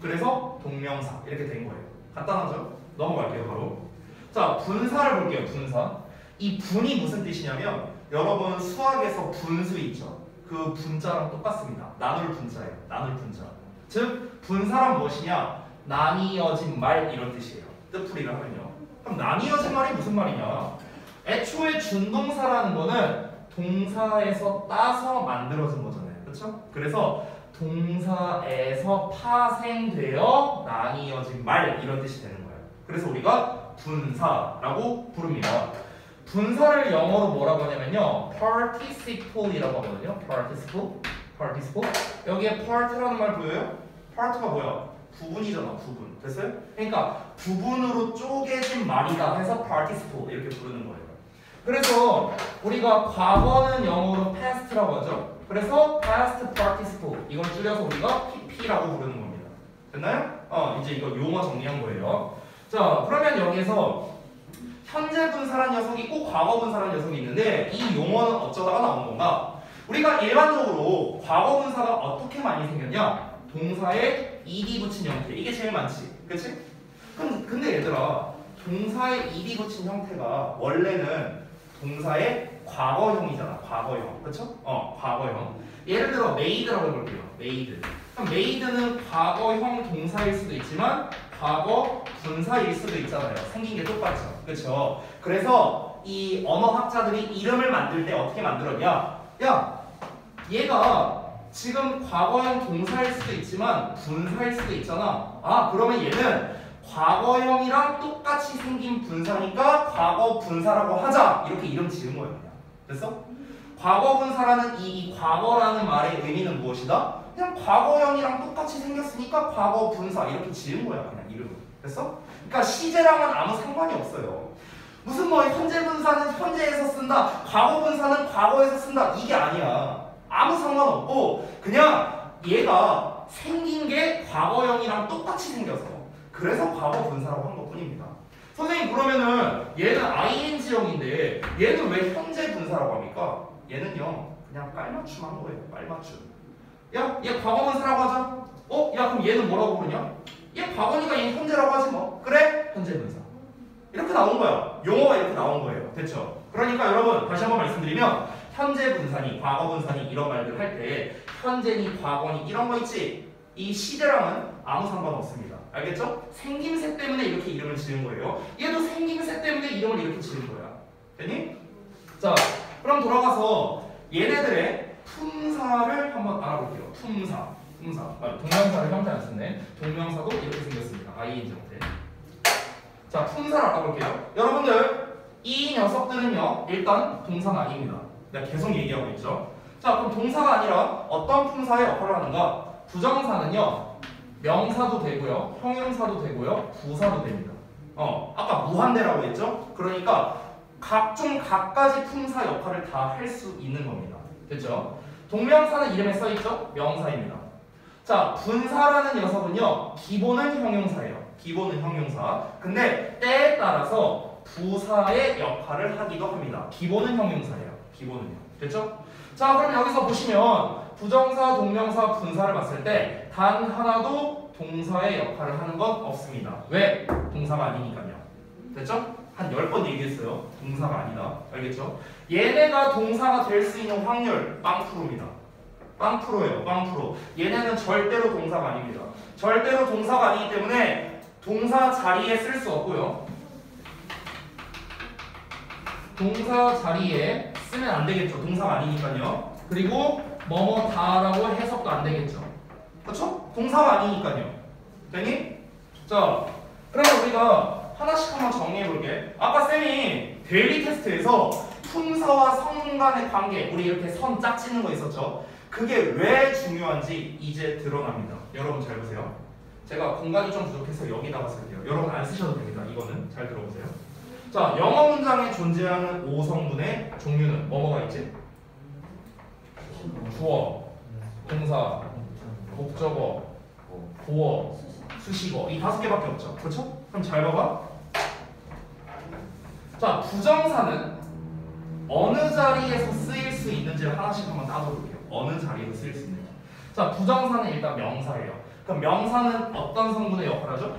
그래서 동명사 이렇게 된 거예요. 간단하죠? 넘어갈게요 바로. 자, 분사를 볼게요. 분사. 이 분이 무슨 뜻이냐면 여러분 수학에서 분수 있죠. 그 분자랑 똑같습니다. 나눌 분자예요. 나눌 분자. 즉 분사란 무엇이냐? 나뉘어진 말 이런 뜻이에요. 뜻풀이를 하면요. 그럼 나뉘어진 말이 무슨 말이냐? 애초에 준동사라는 거는 동사에서 따서 만들어진 거잖아요. 그렇죠? 그래서 동사에서 파생되어 나뉘어진 말 이런 뜻이 되는 거예요. 그래서 우리가 분사라고 부릅니다. 분사를 영어로 뭐라고 하냐면요, participle이라고 하거든요. participle. 여기에 part라는 말 보여요? part가 뭐야? 부분이잖아. 부분. 됐어요? 그러니까 부분으로 쪼개진 말이다 해서 participle 이렇게 부르는 거예요. 그래서 우리가 과거는 영어로 past라고 하죠. 그래서 past participle 이걸 줄여서 우리가 pp라고 부르는 겁니다. 됐나요? 이제 이거 용어 정리한 거예요. 자, 그러면 여기에서 현재 분사란 녀석이 있고 과거 분사란 녀석이 있는데 이 용어는 어쩌다가 나온 건가? 우리가 일반적으로 과거 분사가 어떻게 많이 생겼냐? 동사에 ed 붙인 형태. 이게 제일 많지. 그치? 근데 얘들아, 동사에 ed 붙인 형태가 원래는 동사의 과거형이잖아. 과거형. 그쵸? 과거형. 예를 들어 made라고 해볼게요. made. 그럼 made는 과거형 동사일 수도 있지만 과거 분사일 수도 있잖아요. 생긴 게 똑같죠. 그쵸? 그래서 이 언어학자들이 이름을 만들 때 어떻게 만들었냐? 야, 얘가 지금 과거형 동사일 수도 있지만 분사일 수도 있잖아. 아, 그러면 얘는 과거형이랑 똑같이 생긴 분사니까 과거 분사라고 하자. 이렇게 이름 지은 거예요. 됐어? 과거 분사라는 이 과거라는 말의 의미는 무엇이다? 그냥 과거형이랑 똑같이 생겼으니까 과거 분사 이렇게 지은 거야. 그냥 이름을. 됐어? 그러니까 시제랑은 아무 상관이 없어요. 무슨 뭐 현재 분사는 현재에서 쓴다, 과거 분사는 과거에서 쓴다, 이게 아니야. 아무 상관없고 그냥 얘가 생긴 게 과거형이랑 똑같이 생겨서 그래서 과거 분사라고 한 것뿐입니다. 선생님, 그러면은 얘는 ing형인데 얘는 왜 현재 분사라고 합니까? 얘는요 그냥 깔맞춤 한 거예요. 깔맞춤. 야, 얘 과거 분사라고 하자. 야, 그럼 얘는 뭐라고 부르냐? 얘 과거니까 얘 현재라고 하지 뭐. 그래? 현재 분사. 이렇게 나온 거야. 용어가 이렇게 나온 거예요. 됐죠? 그러니까 여러분 다시 한번 말씀드리면 현재 분사니 과거 분사니 이런 말들 할 때 현재니 과거니 이런 거 있지? 이 시제랑은 아무 상관없습니다. 알겠죠? 생김새 때문에 이렇게 이름을 지은 거예요. 얘도 생김새 때문에 이름을 이렇게 지은 거야. 됐니? 자, 그럼 돌아가서 얘네들의 품사를 한번 알아볼게요. 품사. 동명사를 형태 안 썼네. 동명사도 이렇게 생겼습니다. ing 형태. 자, 품사를 알아볼게요. 여러분들 이 녀석들은요 일단 동사가 아닙니다. 내가 계속 얘기하고 있죠. 자, 그럼 동사가 아니라 어떤 품사의 역할을 하는가? 부정사는요 명사도 되고요, 형용사도 되고요, 부사도 됩니다. 아까 무한대라고 했죠? 그러니까 각가지 품사 역할을 다 할 수 있는 겁니다. 됐죠? 동명사는 이름에 써있죠? 명사입니다. 자, 분사라는 녀석은요 기본은 형용사예요. 기본은 형용사. 근데 때에 따라서 부사의 역할을 하기도 합니다. 기본은 형용사예요. 기본은요. 됐죠? 자, 그럼 여기서 보시면 부정사, 동명사, 분사를 봤을 때 단 하나도 동사의 역할을 하는 건 없습니다. 왜? 동사가 아니니까요. 됐죠? 한 10번 얘기했어요. 동사가 아니다. 알겠죠? 얘네가 동사가 될 수 있는 확률 빵프로입니다. 빵프로예요. 빵프로. 얘네는 절대로 동사가 아닙니다. 절대로 동사가 아니기 때문에 동사 자리에 쓸 수 없고요. 동사 자리에 쓰면 안 되겠죠. 동사가 아니니까요. 그리고 뭐뭐다라고 해석도 안 되겠죠. 그렇죠? 동사가 아니니까요. 되니? 자, 그러면 우리가 하나씩 한번 정리해 볼게. 아까 쌤이 데일리 테스트에서 품사와 성 간의 관계, 우리 이렇게 선 짝 찍는 거 있었죠? 그게 왜 중요한지 이제 드러납니다. 여러분 잘 보세요. 제가 공간이 좀 부족해서 여기다가 쓸게요. 여러분 안 쓰셔도 됩니다. 이거는 잘 들어보세요. 자, 영어 문장에 존재하는 5성분의 종류는 뭐가 있지? 주어, 동사, 목적어, 보어, 수식어, 이 5개밖에 없죠. 그렇죠? 그럼 잘 봐봐. 자, 부정사는 어느 자리에서 쓰일 수 있는지를 하나씩 한번 따져볼게요. 어느 자리에서 쓰일 수 있는지. 자, 부정사는 일단 명사예요. 그럼 명사는 어떤 성분의 역할을 하죠?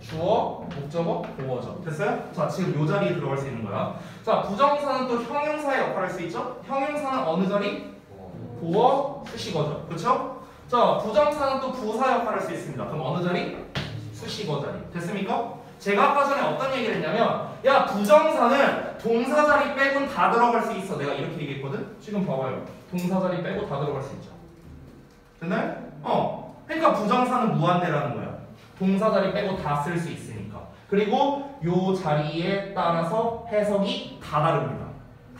주어, 목적어, 보어죠. 됐어요? 자, 지금 요 자리에 들어갈 수 있는 거야. 자, 부정사는 또 형용사의 역할을 할 수 있죠? 형용사는 어느 자리? 보어, 수식어죠. 그렇죠? 자, 부정사는 또 부사 역할을 할 수 있습니다. 그럼 어느 자리? 수식어 자리. 됐습니까? 제가 아까 전에 어떤 얘기를 했냐면 야, 부정사는 동사 자리 빼곤 다 들어갈 수 있어. 내가 이렇게 얘기했거든? 지금 봐봐요. 동사 자리 빼고 다 들어갈 수 있죠. 됐나요? 그러니까 부정사는 무한대라는 거야. 동사 자리 빼고 다 쓸 수 있으니까. 그리고 요 자리에 따라서 해석이 다 다릅니다.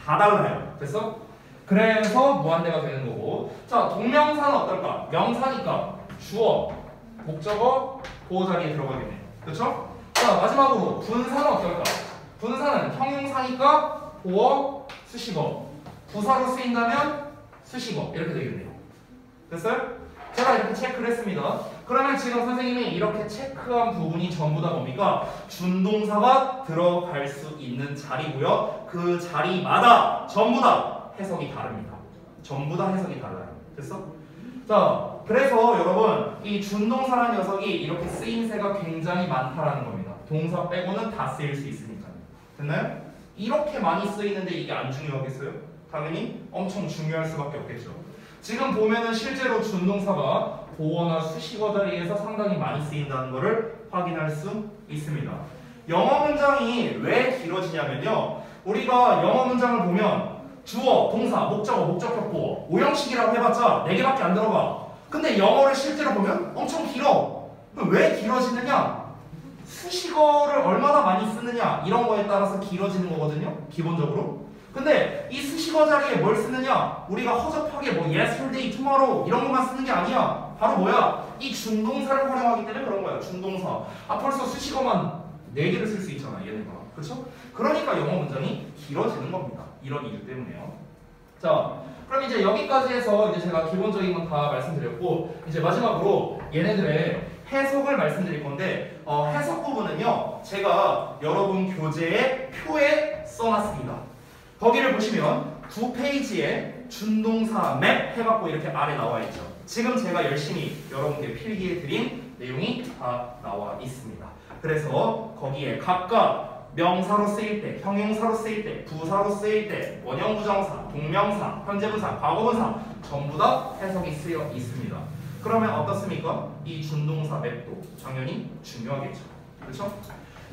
다 달라요. 됐어? 그래서 무한대가 되는 거고. 자, 동명사는 어떨까? 명사니까 주어, 목적어, 보호 자리에 들어가겠네요. 그렇죠? 자, 마지막으로 분사는 어떨까? 분사는 형용사니까 보어, 수식어. 부사로 쓰인다면 수식어. 이렇게 되겠네요. 됐어요? 제가 이렇게 체크를 했습니다. 그러면 지금 선생님이 이렇게 체크한 부분이 전부 다 뭡니까? 준동사가 들어갈 수 있는 자리고요. 그 자리마다 전부 다 해석이 다릅니다. 전부 다 해석이 달라요. 됐어? 자, 그래서 여러분 이 준동사라는 녀석이 이렇게 쓰임새가 굉장히 많다라는 겁니다. 동사 빼고는 다 쓰일 수 있으니까요. 됐나요? 이렇게 많이 쓰이는데 이게 안 중요하겠어요? 당연히 엄청 중요할 수밖에 없겠죠. 지금 보면은 실제로 준동사가 보어나 수식어 자리에서 상당히 많이 쓰인다는 것을 확인할 수 있습니다. 영어 문장이 왜 길어지냐면요. 우리가 영어 문장을 보면 주어, 동사, 목적어, 목적격, 보어 5형식이라고 해봤자 4개밖에 안 들어가. 근데 영어를 실제로 보면 엄청 길어. 그럼 왜 길어지느냐? 수식어를 얼마나 많이 쓰느냐 이런 거에 따라서 길어지는 거거든요. 기본적으로. 근데 이 수식어 자리에 뭘 쓰느냐? 우리가 허접하게 뭐 yesterday, tomorrow 이런 것만 쓰는 게 아니야. 바로 뭐야? 이 준동사를 활용하기 때문에 그런 거야. 준동사. 벌써 수식어만 4개를 쓸 수 있잖아. 얘네가. 그렇죠? 그러니까 영어 문장이 길어지는 겁니다. 이런 이유 때문에요. 자, 그럼 이제 여기까지 해서 이제 제가 기본적인 건 다 말씀드렸고 이제 마지막으로 얘네들의 해석을 말씀드릴 건데 해석 부분은요. 제가 여러분 교재의 표에 써놨습니다. 거기를 보시면 9페이지에 준동사 맵 해갖고 이렇게 아래 나와 있죠. 지금 제가 열심히 여러분께 필기해 드린 내용이 다 나와 있습니다. 그래서 거기에 각각 명사로 쓰일 때, 형용사로 쓰일 때, 부사로 쓰일 때, 원형부정사, 동명사, 현재분사, 과거분사 전부 다 해석이 쓰여 있습니다. 그러면 어떻습니까? 이 준동사 맵도 당연히 중요하겠죠. 그렇죠?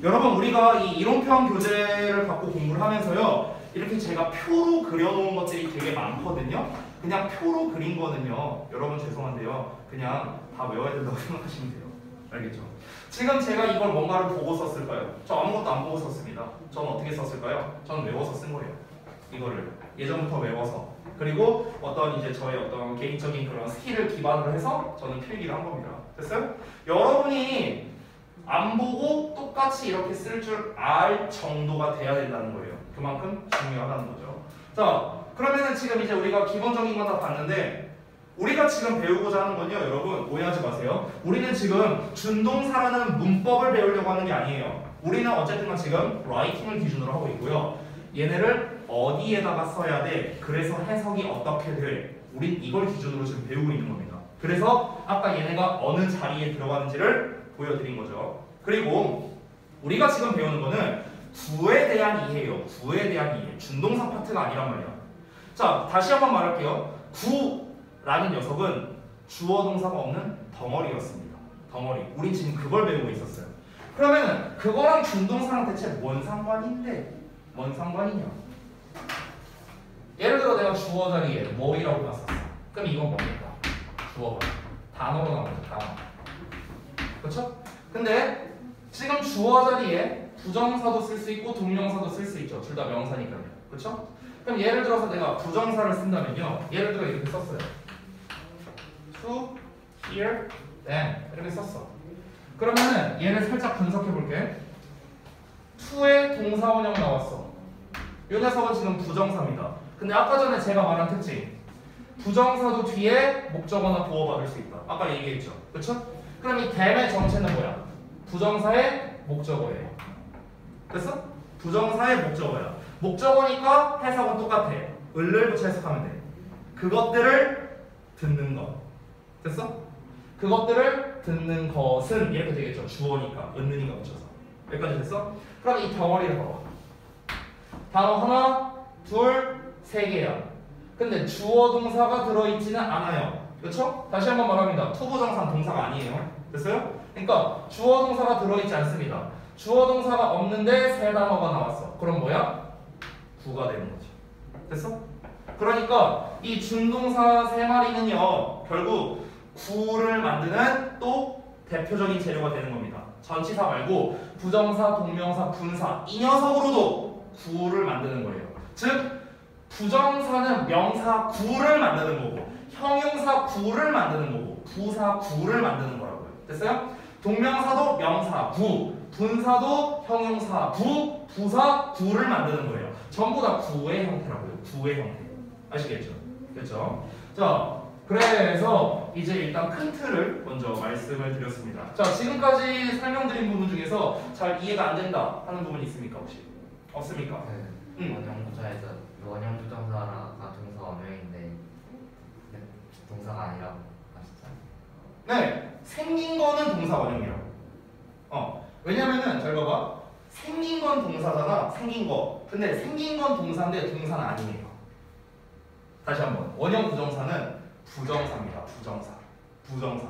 여러분 우리가 이 이론표현 교재를 갖고 공부를 하면서요. 이렇게 제가 표로 그려놓은 것들이 되게 많거든요. 그냥 표로 그린 거는요. 여러분 죄송한데요. 그냥 다 외워야 된다고 생각하시면 돼요. 알겠죠? 지금 제가 이걸 뭔가를 보고 썼을까요? 저 아무것도 안 보고 썼습니다. 저는 어떻게 썼을까요? 저는 외워서 쓴 거예요. 이거를 예전부터 외워서. 그리고 어떤 이제 저의 어떤 개인적인 그런 스킬을 기반으로 해서 저는 필기를 한 겁니다. 됐어요? 여러분이 안 보고 똑같이 이렇게 쓸 줄 알 정도가 돼야 된다는 거예요. 그만큼 중요하다는 거죠. 자, 그러면은 지금 이제 우리가 기본적인 건 다 봤는데 우리가 지금 배우고자 하는 건요, 여러분 오해하지 마세요. 우리는 지금 준동사라는 문법을 배우려고 하는 게 아니에요. 우리는 어쨌든 지금 라이팅을 기준으로 하고 있고요. 얘네를 어디에다가 써야 돼? 그래서 해석이 어떻게 돼? 우린 이걸 기준으로 지금 배우고 있는 겁니다. 그래서 아까 얘네가 어느 자리에 들어가는지를 보여드린 거죠. 그리고 우리가 지금 배우는 거는 구에 대한 이해예요. 구에 대한 이해. 준동사 파트가 아니란 말이야. 자, 다시 한번 말할게요. 구라는 녀석은 주어 동사가 없는 덩어리였습니다. 덩어리. 우린 지금 그걸 배우고 있었어요. 그러면 그거랑 준동사랑 대체 뭔 상관인데? 뭔 상관이냐? 예를 들어 내가 주어 자리에 뭐이라고 봤었어. 그럼 이건 뭡니까? 주어가. 단어로 나오죠. 단어. 그렇죠? 근데 지금 주어 자리에 부정사도 쓸 수 있고 동명사도 쓸 수 있죠. 둘 다 명사니까요. 그렇죠? 그럼 예를 들어서 내가 부정사를 쓴다면요. 예를 들어 이렇게 썼어요. to, here, then 이렇게 썼어. 그러면은 얘를 살짝 분석해 볼게. to의 동사 원형 나왔어. 이 녀석은 지금 부정사입니다. 근데 아까 전에 제가 말한 특징. 부정사도 뒤에 목적어나 보어 받을 수 있다. 아까 얘기했죠. 그렇죠? 그럼 이 then의 정체는 뭐야? 부정사의 목적어예요. 됐어? 부정사의 목적어야. 목적어니까 해석은 똑같아. 을을 붙여 해석하면 돼. 그것들을 듣는 거. 됐어? 그것들을 듣는 것은 이렇게 되겠죠. 주어니까 은는이가 붙여서. 여기까지 됐어? 그럼 이 덩어리를 봐봐. 단어 하나, 둘, 세 개야. 근데 주어 동사가 들어있지는 않아요. 그렇죠? 다시 한번 말합니다. 투부정사는 동사가 아니에요. 됐어요? 그러니까 주어 동사가 들어있지 않습니다. 주어 동사가 없는데 세 단어가 나왔어. 그럼 뭐야? 구가 되는 거죠. 됐어? 그러니까 이 준동사 세 마리는요 결국 구를 만드는 또 대표적인 재료가 되는 겁니다. 전치사 말고 부정사, 동명사, 분사 이 녀석으로도 구를 만드는 거예요. 즉 부정사는 명사 구를 만드는 거고 형용사 구를 만드는 거고 부사 구를 만드는 거라고요. 됐어요? 동명사도 명사 구, 분사도 형용사 구, 부사 구를 만드는 거예요. 전부 다 구의 형태라고요. 구의 형태. 아시겠죠? 그렇죠? 자, 그래서 이제 일단 큰 틀을 먼저 말씀을 드렸습니다. 자, 지금까지 설명드린 부분 중에서 잘 이해가 안 된다 하는 부분 있습니까 혹시? 없습니까?
원형부사에서 원형 부정사가 동사 원형인데 동사가 아니라고 하셨잖아요.
네, 생긴 거는 동사 원형이라고. 왜냐면은 잘 봐봐. 생긴 건 동사잖아. 생긴 거. 근데 생긴 건 동사인데 동사는 아니에요. 다시 한번. 원형 부정사는 부정사입니다. 부정사.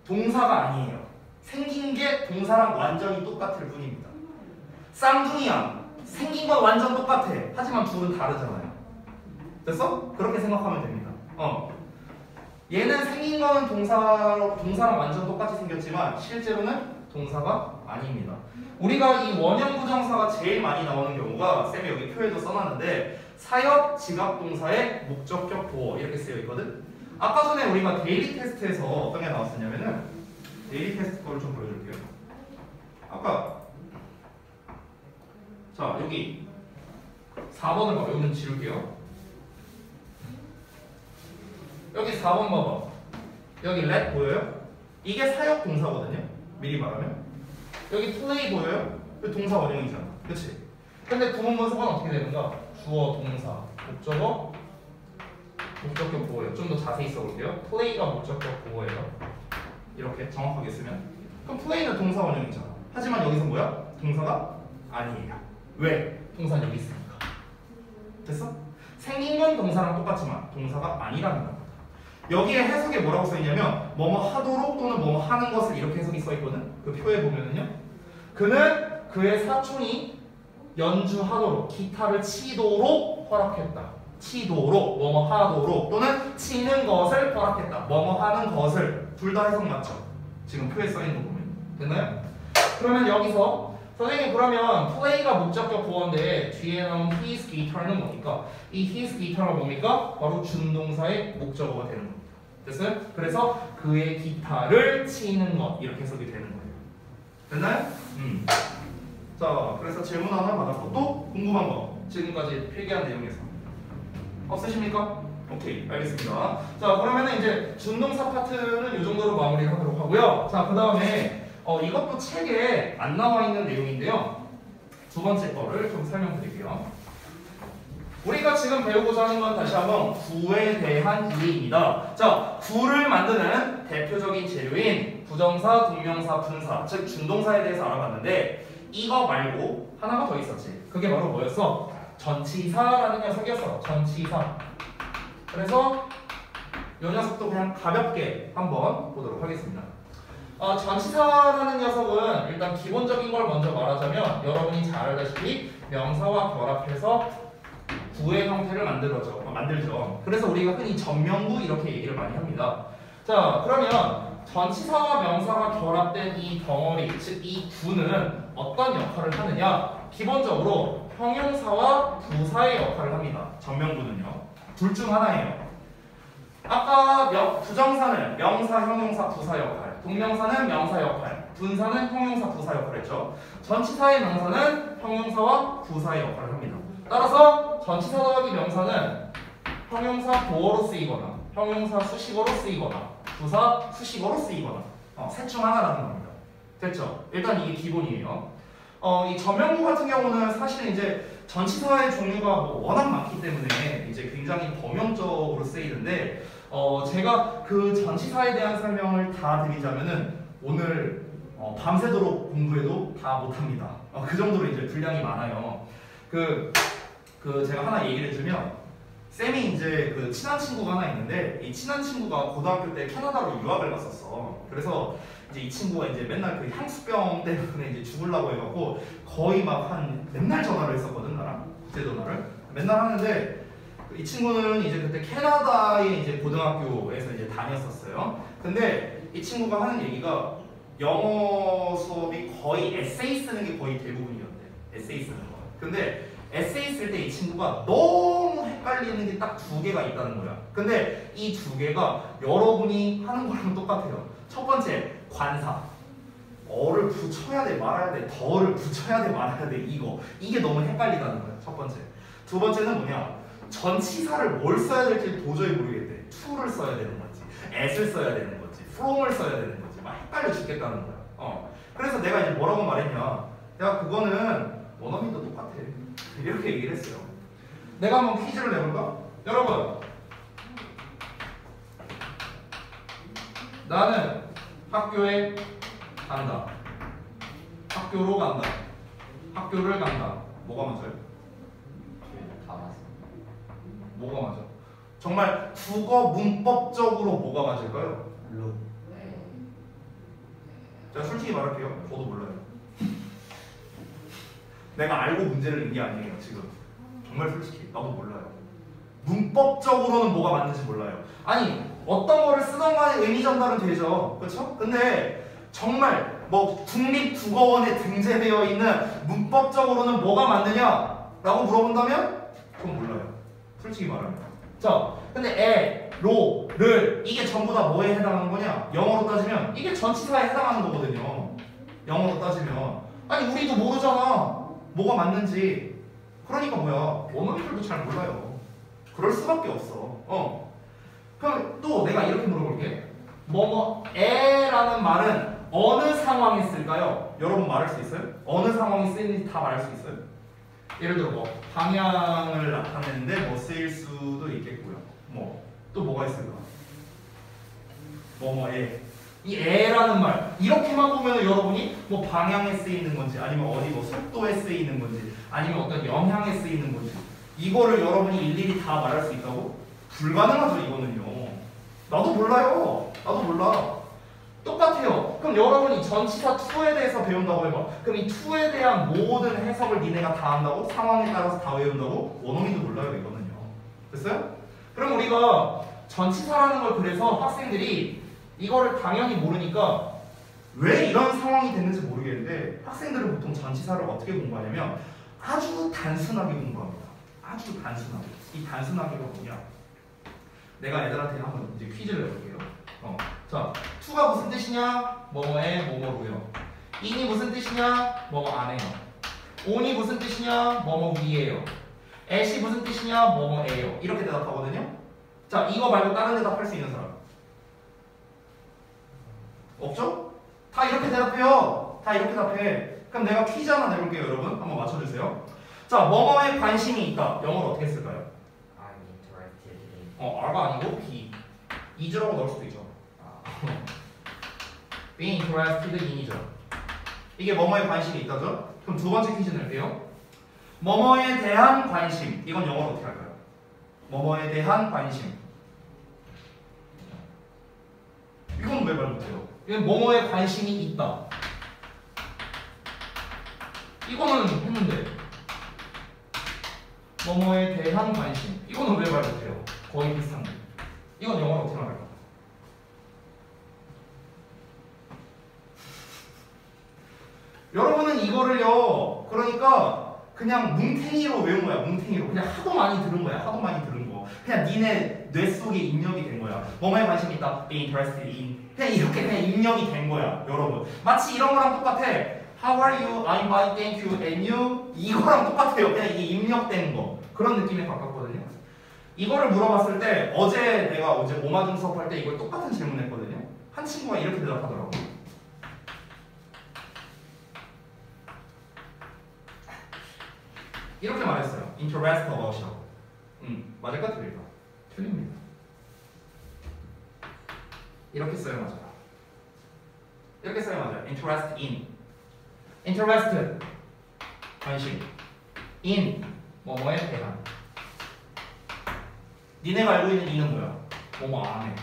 동사가 아니에요. 생긴 게 동사랑 완전히 똑같을 뿐입니다. 쌍둥이야. 생긴 건 완전 똑같아. 하지만 둘은 다르잖아요. 됐어? 그렇게 생각하면 됩니다. 얘는 생긴 거는 동사랑 완전 똑같이 생겼지만 실제로는 동사가 아닙니다. 우리가 이 원형 부정사가 제일 많이 나오는 경우가 쌤이 여기 표에도 써놨는데 사역, 지각 동사의 목적격 보어 이렇게 쓰여 있거든. 아까 전에 우리가 데일리 테스트에서 어떤 게 나왔었냐면은 데일리 테스트 거를 좀 보여줄게요. 아까 자 여기 4번을 봐봐. 여기는 지울게요. 여기 4번 봐봐. 여기 let 보여요? 이게 사역 동사거든요. 미리 말하면 여기 play 보여요? 그 동사 원형이잖아. 그치? 근데 구문분석은 어떻게 되는가? 주어, 동사, 목적어, 목적격 보호예요. 좀 더 자세히 써볼게요. play가 목적격 보호예요. 이렇게 정확하게 쓰면 그럼 play는 동사 원형이잖아. 하지만 여기서 뭐야? 동사가 아니에요. 왜? 동사는 여기 있으니까. 됐어? 생긴 건 동사랑 똑같지만 동사가 아니라는 겁니다. 여기에 해석에 뭐라고 써있냐면 뭐뭐 하도록 또는 뭐뭐 하는 것을 이렇게 해석이 써있거든. 그 표에 보면은요 그는 그의 사촌이 연주하도록 기타를 치도록 허락했다. 치도록 뭐뭐 하도록 또는 치는 것을 허락했다. 뭐뭐 하는 것을 둘 다 해석 맞죠? 지금 표에 써있는 거 보면 됐나요? 그러면 여기서 선생님 그러면 play가 목적격 보어인데 뒤에 나온 his guitar는 뭡니까? 이 his guitar가 뭡니까? 바로 준동사의 목적어가 되는 겁니다. 됐어요? 그래서 그의 기타를 치는 것 이렇게 해석이 되는 거예요. 됐나요? 자, 그래서 질문 하나 받았고 또 궁금한 거 지금까지 필기한 내용에서 없으십니까? 오케이, 알겠습니다. 자, 그러면은 이제 준동사 파트는 이 정도로 마무리하도록 하고요. 자, 그 다음에 이것도 책에 안 나와 있는 내용인데요. 두 번째 거를 좀 설명드릴게요. 우리가 지금 배우고자 하는 건 다시 한번 구에 대한 이해입니다. 자, 구를 만드는 대표적인 재료인 부정사, 동명사, 분사, 즉 준동사에 대해서 알아봤는데 이거 말고 하나가 더 있었지. 그게 바로 뭐였어? 전치사라는 녀석이었어. 전치사. 그래서 이 녀석도 그냥 가볍게 한번 보도록 하겠습니다. 전치사라는 녀석은 일단 기본적인 걸 먼저 말하자면 여러분이 잘 알다시피 명사와 결합해서 구의 형태를 만들죠. 그래서 우리가 흔히 전명구 이렇게 얘기를 많이 합니다. 자, 그러면 전치사와 명사가 결합된 이 덩어리, 즉 이 구는 어떤 역할을 하느냐? 기본적으로 형용사와 부사의 역할을 합니다. 전명구는요. 둘 중 하나예요. 아까 부정사는 명사, 형용사, 부사 역할, 동명사는 명사 역할, 분사는 형용사, 부사 역할을 했죠. 전치사의 명사는 형용사와 부사의 역할을 합니다. 따라서 전치사 더하기 명사는 형용사 보어로 쓰이거나 형용사 수식어로 쓰이거나 부사 수식어로 쓰이거나 셋 중 하나라는 겁니다. 됐죠? 일단 이게 기본이에요. 이 전명구 같은 경우는 사실 이제 전치사의 종류가 워낙 많기 때문에 이제 굉장히 범용적으로 쓰이는데 제가 그 전치사에 대한 설명을 다 드리자면은 오늘 밤새도록 공부해도 다 못합니다. 그 정도로 이제 분량이 많아요. 그 제가 하나 얘기를 해주면 쌤이 이제 그 친한 친구가 하나 있는데 이 친한 친구가 고등학교 때 캐나다로 유학을 갔었어. 그래서 이제 이 친구가 이제 맨날 그 향수병 때문에 이제 죽으려고 해갖고 거의 막 한 맨날 전화를 했었거든 나랑 국제 전화를 맨날 하는데 이 친구는 이제 그때 캐나다의 이제 고등학교에서 이제 다녔었어요. 근데 이 친구가 하는 얘기가 영어 수업이 거의 에세이 쓰는 게 거의 대부분이었대. 에세이 쓰는 거. 근데 에세이 쓸 때 이 친구가 너무 헷갈리는 게 딱 두 개가 있다는 거야. 근데 이 두 개가 여러분이 하는 거랑 똑같아요. 첫 번째, 관사. 어를 붙여야 돼, 말아야 돼, 더를 붙여야 돼, 말아야 돼, 이게 너무 헷갈리다는 거야. 첫 번째. 두 번째는 뭐냐? 전치사를 뭘 써야 될지 도저히 모르겠대. to를 써야 되는 건지, at을 써야 되는 건지, from을 써야 되는 건지 막 헷갈려 죽겠다는 거야. 그래서 내가 이제 뭐라고 말했냐? 야, 그거는 원어민도 똑같아. 이렇게 얘기를 했어요. 내가 한번 퀴즈를 내볼까? 여러분, 나는 학교에 간다. 학교로 간다. 학교를 간다. 뭐가 맞아요?
다 맞습니다.
뭐가 맞아? 정말 국어 문법적으로 뭐가 맞을까요?
로.
제가 솔직히 말할게요. 저도 몰라요. 내가 알고 문제를 낸 게 아니에요. 지금 정말 솔직히 나도 몰라요. 문법적으로는 뭐가 맞는지 몰라요. 아니 어떤 거를 쓰던 간에 의미 전달은 되죠. 그렇죠? 근데 정말 뭐 국립국어원에 등재되어 있는 문법적으로는 뭐가 맞느냐 라고 물어본다면 그건 몰라요. 솔직히 말하면. 자, 근데 에, 로, 를 이게 전부 다 뭐에 해당하는 거냐? 영어로 따지면 이게 전치사에 해당하는 거거든요. 영어로 따지면. 아니 우리도 모르잖아. 뭐가 맞는지. 그러니까 뭐야? 원어민들도 잘 몰라요. 그럴 수밖에 없어. 그럼 또 내가 이렇게 물어볼게. 뭐뭐에라는 말은 어느 상황에 쓸까요? 여러분 말할 수 있어요? 어느 상황에 쓰이는지 다 말할 수 있어요? 예를 들어 뭐 방향을 나타내는데 뭐 쓰일 수도 있겠고요. 뭐 또 뭐가 있을까? 뭐뭐에 이 에라는 말 이렇게만 보면 여러분이 뭐 방향에 쓰이는 건지 아니면 어디 뭐 속도에 쓰이는 건지 아니면 어떤 영향에 쓰이는 건지 이거를 여러분이 일일이 다 말할 수 있다고? 불가능하죠 이거는요. 나도 몰라요. 나도 몰라. 똑같아요. 그럼 여러분이 전치사 to에 대해서 배운다고 해봐. 그럼 이 to에 대한 모든 해석을 니네가 다 한다고? 상황에 따라서 다 외운다고? 원어민도 몰라요 이거는요. 됐어요? 그럼 우리가 전치사라는 걸 그래서 학생들이 이거를 당연히 모르니까 왜 이런 상황이 됐는지 모르겠는데 학생들은 보통 전치사를 어떻게 공부하냐면 아주 단순하게 공부합니다. 아주 단순하게. 이 단순하게가 뭐냐? 내가 애들한테 한번 이제 퀴즈를 내볼게요. 자, to가 무슨 뜻이냐? 뭐뭐에 뭐뭐로요. in이 무슨 뜻이냐? 뭐뭐 안에요. on이 무슨 뜻이냐? 뭐뭐 위에요. at이 무슨 뜻이냐? 뭐뭐에요. 이렇게 대답하거든요. 자, 이거 말고 다른 대답할 수 있는 사람 없죠? 다 이렇게 대답해요. 다 이렇게 답해. 그럼 내가 퀴즈 하나 내볼게요, 여러분. 한번 맞춰주세요. 자, 뭐뭐에 관심이 있다. 영어로 어떻게 쓸까요?
I'm interested in.
R가 아니고 be. is라고 넣을 수도 있죠. Be interested in이죠. 이게 뭐뭐에 관심이 있다죠? 그럼 두 번째 퀴즈 낼게요. 뭐뭐에 대한 관심. 이건 영어로 어떻게 할까요? 뭐뭐에 대한 관심. 이건 왜 말 못해요? 이건 뭐뭐에 관심이 있다. 이거는 했는데 뭐뭐에 대한 관심. 이거는 왜 말 못해요? 거의 비슷한데. 이건 영어로 어떻게 말할까? 여러분은 이거를요, 그러니까 그냥 뭉탱이로 외운 거야, 뭉탱이로. 그냥 하도 많이 들은 거야, 하도 많이 들은 거. 그냥 니네 뇌 속에 입력이 된 거야. 뭐뭐에 관심이 있다, be interested in. 그냥 이렇게 그냥 입력이 된 거야, 여러분. 마치 이런 거랑 똑같아. How are you? I'm fine, thank you, and you? 이거랑 똑같아요. 그냥 이게 입력된 거. 그런 느낌에 가깝거든요. 이거를 물어봤을 때, 내가 어제 오마중 수업할 때 이걸 똑같은 질문했거든요. 한 친구가 이렇게 대답하더라고. 이렇게 말했어요. Interest about you. 맞을까? 틀릴까? 틀립니다. 이렇게 써야 맞아요. 이렇게 써야 맞아요. interest in. interest 관심. in 뭐뭐에 대한. 니네가 알고 있는 이는 뭐야? 뭐뭐 안 해.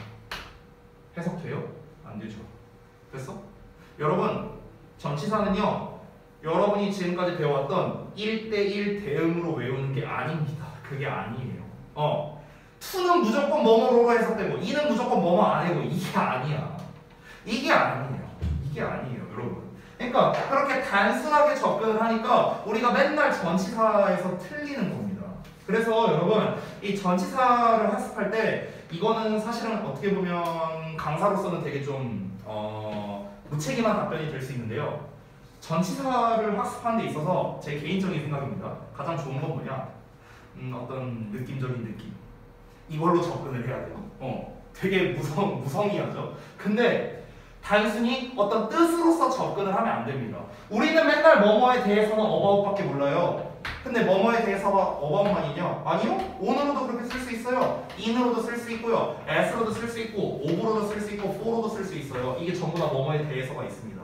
해석돼요? 안 되죠. 됐어? 여러분 전치사는요. 여러분이 지금까지 배워왔던 1대1 대응으로 외우는 게 아닙니다. 그게 아니에요. to는 무조건 뭐뭐로 해석되고 이는 무조건 뭐뭐 안 하고 이게 아니야. 이게 아니에요. 이게 아니에요, 여러분. 그러니까 그렇게 단순하게 접근을 하니까 우리가 맨날 전치사에서 틀리는 겁니다. 그래서 여러분 이 전치사를 학습할 때 이거는 사실은 어떻게 보면 강사로서는 되게 좀 무책임한 답변이 될 수 있는데요. 전치사를 학습하는 데 있어서 제 개인적인 생각입니다. 가장 좋은 건 뭐냐? 어떤 느낌적인 느낌. 이걸로 접근을 해야 돼요. 되게 무성의하죠. 근데 단순히 어떤 뜻으로서 접근을 하면 안 됩니다. 우리는 맨날 뭐뭐에 대해서는 어바웃밖에 몰라요. 근데 뭐뭐에 대해서가 어바웃만이냐? 아니요. on으로도 그렇게 쓸 수 있어요. in으로도 쓸 수 있고요. as로도 쓸 수 있고 of로도 쓸 수 있고 for로도 쓸 수 있어요. 이게 전부 다 뭐뭐에 대해서가 있습니다.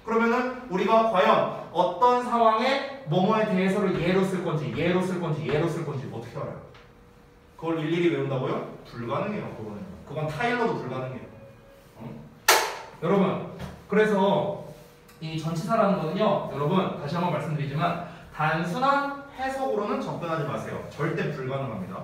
그러면은 우리가 과연 어떤 상황에 뭐뭐에 대해서를 얘로 쓸 건지 얘로 쓸 건지 얘로 쓸 건지 어떻게 알아요? 그걸 일일이 외운다고요? 불가능해요. 그건 타일러도 불가능해요. 여러분 그래서 이 전치사라는 거는요. 여러분 다시 한번 말씀드리지만 단순한 해석으로는 접근하지 마세요. 절대 불가능합니다.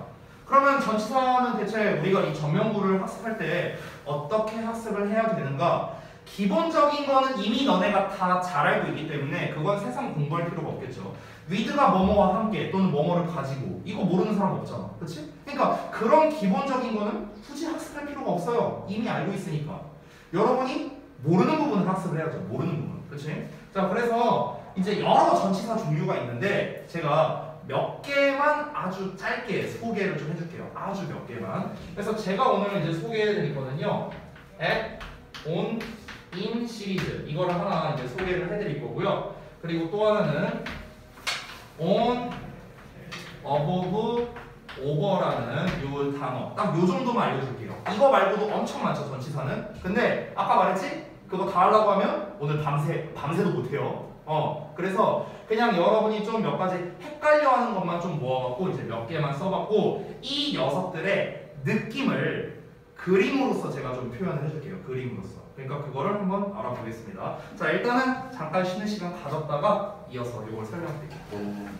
그러면 전치사는 대체 우리가 이 전면부를 학습할 때 어떻게 학습을 해야 되는가? 기본적인 거는 이미 너네가 다 잘 알고 있기 때문에 그건 세상 공부할 필요가 없겠죠. with가 뭐뭐와 함께 또는 뭐뭐를 가지고 이거 모르는 사람 없잖아. 그치? 그러니까 그런 기본적인 거는 굳이 학습할 필요가 없어요. 이미 알고 있으니까. 여러분이 모르는 부분을 학습을 해야죠. 모르는 부분. 그치? 자, 그래서 이제 여러 전치사 종류가 있는데 제가 몇 개만 아주 짧게 소개를 좀 해줄게요. 아주 몇 개만. 그래서 제가 오늘 이제 소개해드릴 거는요. at, on, in 시리즈 이거를 하나 이제 소개를 해드릴 거고요. 그리고 또 하나는 on, above, over라는 요 단어 딱 요 정도만 알려줄게요. 이거 말고도 엄청 많죠 전치사는. 근데 아까 말했지? 그거 다 하려고 하면 오늘 밤새도 못해요. 그래서 그냥 여러분이 좀 몇 가지 헷갈려하는 것만 좀 모아갖고 이제 몇 개만 써봤고 이 녀석들의 느낌을 그림으로서 제가 좀 표현을 해줄게요. 그림으로서. 그러니까 그거를 한번 알아보겠습니다. 자, 일단은 잠깐 쉬는 시간 가졌다가 이어서 이걸 설명드릴게요.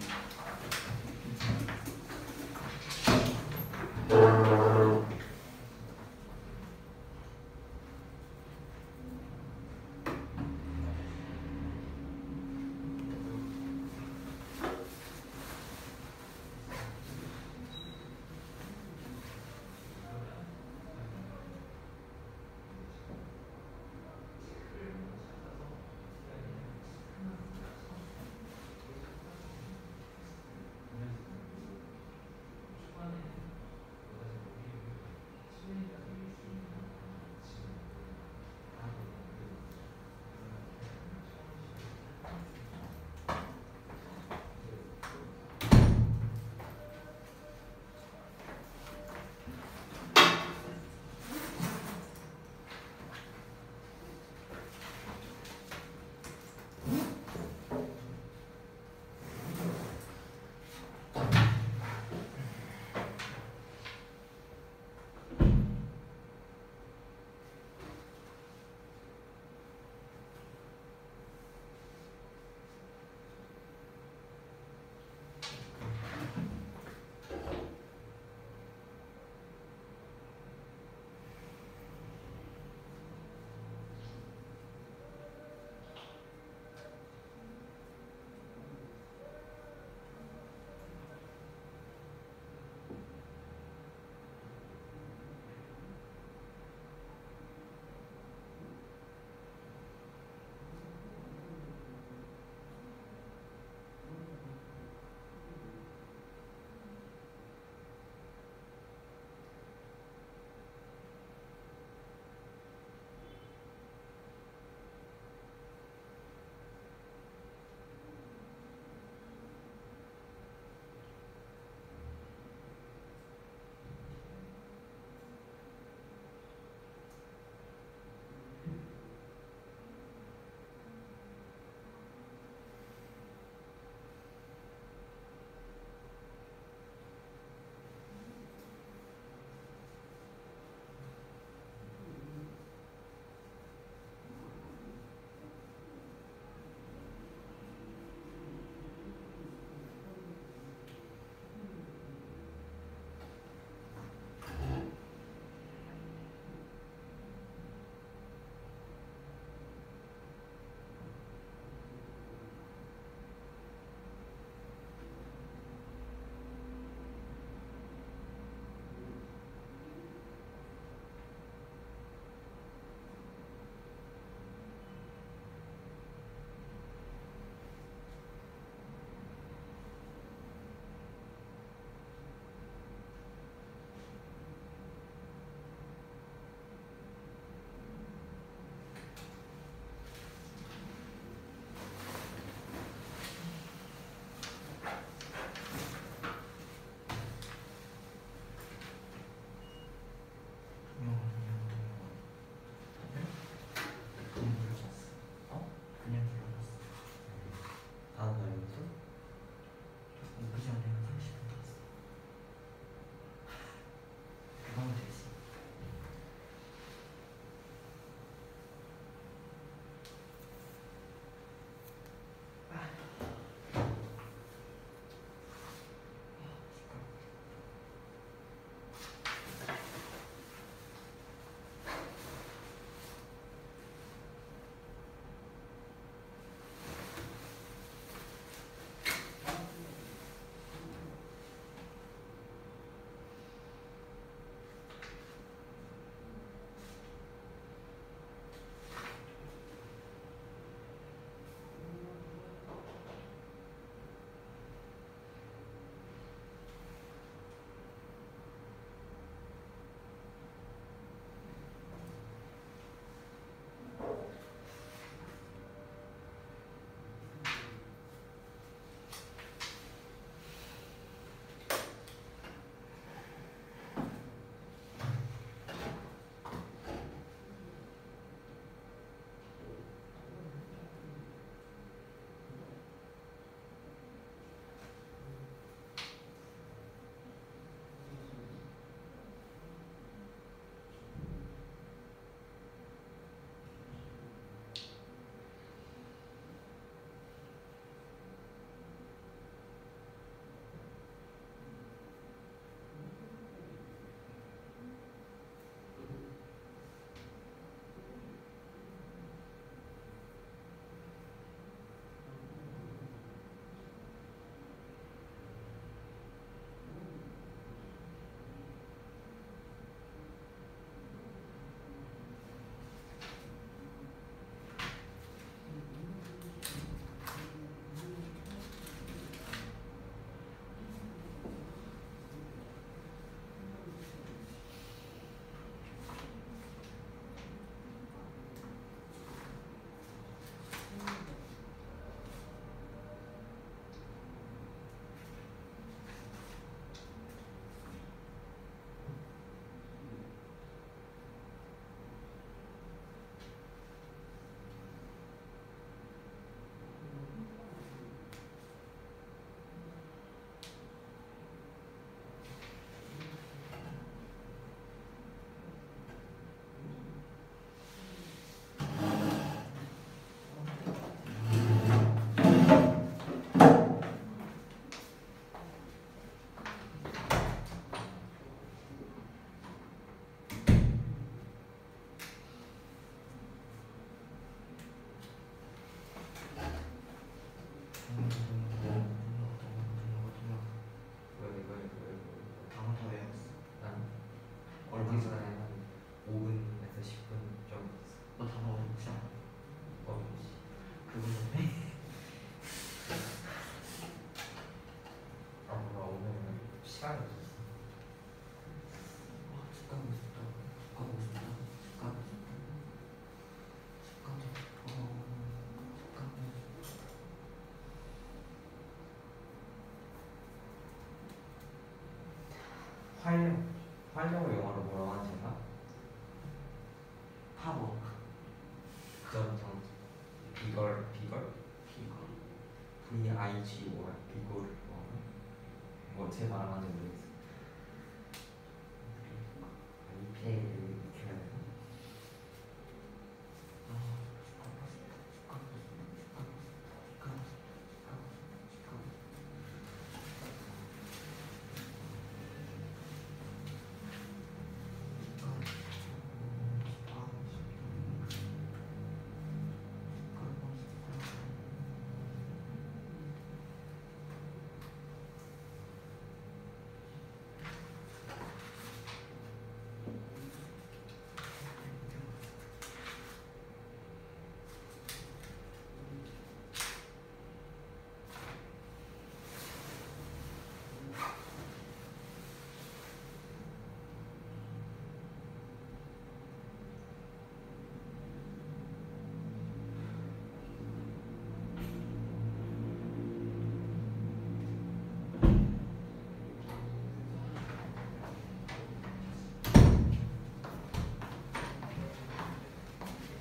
하버.
전 비걸 VIGOR 비걸 뭐제 발음하는지 모르겠어. 아이패드 이렇게 해야 되나?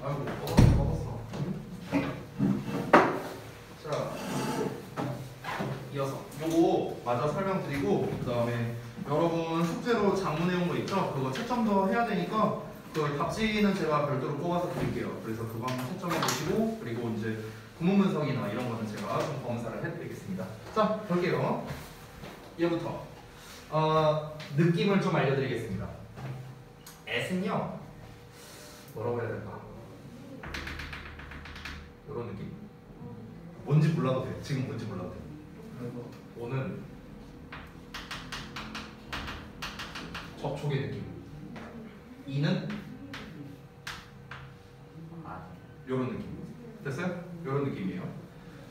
아이고 먹었어. 자, 이어서 요거 마저 설명드리고 그 다음에 여러분 숙제로 장문 내용 거 있죠? 그거 채점 더 해야 되니까 그 답지는 제가 별도로 뽑아서 드릴게요. 그래서 그거 한번 채점해 보시고 그리고 이제 구문 분석이나 이런 거는 제가 좀 검사를 해드리겠습니다. 자, 볼게요. 얘부터 느낌을 좀 알려드리겠습니다. S는요 뭐라고 해야 될까? 이런 느낌? 뭔지 몰라도 돼. 지금 뭔지 몰라도 돼.
그리고
O는 접촉의 느낌. E는 요런 느낌. 됐어요? 요런 느낌이에요.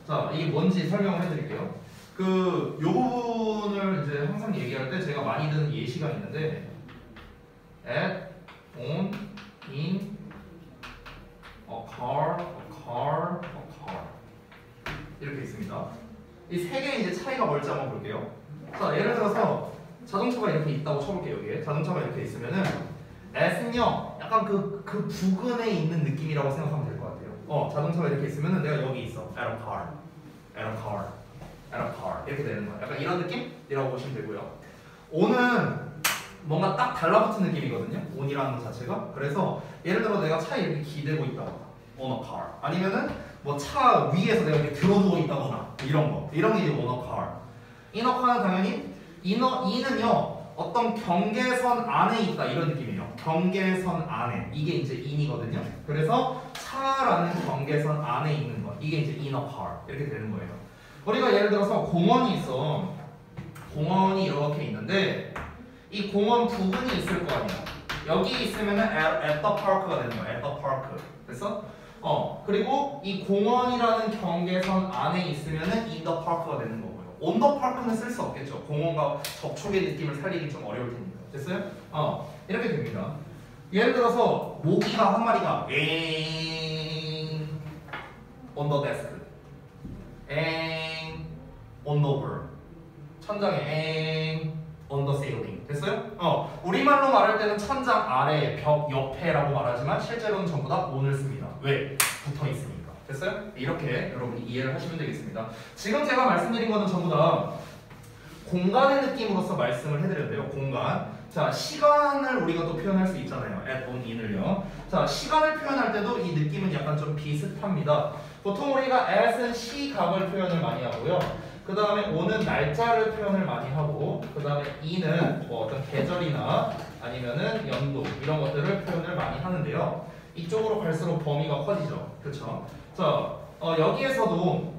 자, 이게 뭔지 설명을 해드릴게요. 요 부분을 이제 항상 얘기할 때 제가 많이 드는 예시가 있는데 at, on, in, a car 이렇게 있습니다. 이 세 개의 이제 차이가 뭘지 한번 볼게요. 자, 예를 들어서 자동차가 이렇게 있다고 쳐볼게요. 여기에 자동차가 이렇게 있으면은 S는요 약간 그 부근에 있는 느낌이라고 생각하면 될 것 같아요. 자동차가 이렇게 있으면은 내가 여기 있어. at a car 이렇게 되는 거야. 약간 이런 느낌이라고 보시면 되고요. On은 뭔가 딱 달라붙은 느낌이거든요. on이라는 것 자체가. 그래서 예를 들어 내가 차에 이렇게 기대고 있다거나 on a car 아니면은 뭐 차 위에서 내가 이렇게 들어누워 있다거나 이런 게 이제 on a car. in a car는 당연히 in은요 어떤 경계선 안에 있다 이런 느낌이에요. 경계선 안에 이게 이제 in이거든요. 그래서 차라는 경계선 안에 있는 것 이게 이제 in a car 이렇게 되는 거예요. 우리가 예를 들어서 공원이 있어. 공원이 이렇게 있는데 이 공원 부근이 있을 거 아니야. 여기 있으면은 at the park가 되는 거야. at the park. 됐어? 그리고 이 공원이라는 경계선 안에 있으면은 in the park가 되는 거고요. on the park는 쓸 수 없겠죠. 공원과 접촉의 느낌을 살리기 좀 어려울 테니까. 됐어요? 이렇게 됩니다. 예를 들어서 모기가 한 마리가 on the desk, on the wall, 천장에 on the ceiling. 됐어요? 우리말로 말할 때는 천장 아래, 벽 옆에라고 말하지만 실제로는 전부 다 on을 씁니다. 왜? 붙어 있으니까. 됐어요? 이렇게 여러분이 이해를 하시면 되겠습니다. 지금 제가 말씀드린 거는 전부 다 공간의 느낌으로서 말씀을 해드렸는데요. 공간. 자, 시간을 우리가 또 표현할 수 있잖아요. at, on, in을요. 자, 시간을 표현할 때도 이 느낌은 약간 좀 비슷합니다. 보통 우리가 at은 시각을 표현을 많이 하고요. 그 다음에 on은 날짜를 표현을 많이 하고, 그 다음에 in은 뭐 어떤 계절이나 아니면은 연도 이런 것들을 표현을 많이 하는데요. 이쪽으로 갈수록 범위가 커지죠. 그렇죠? 자, 여기에서도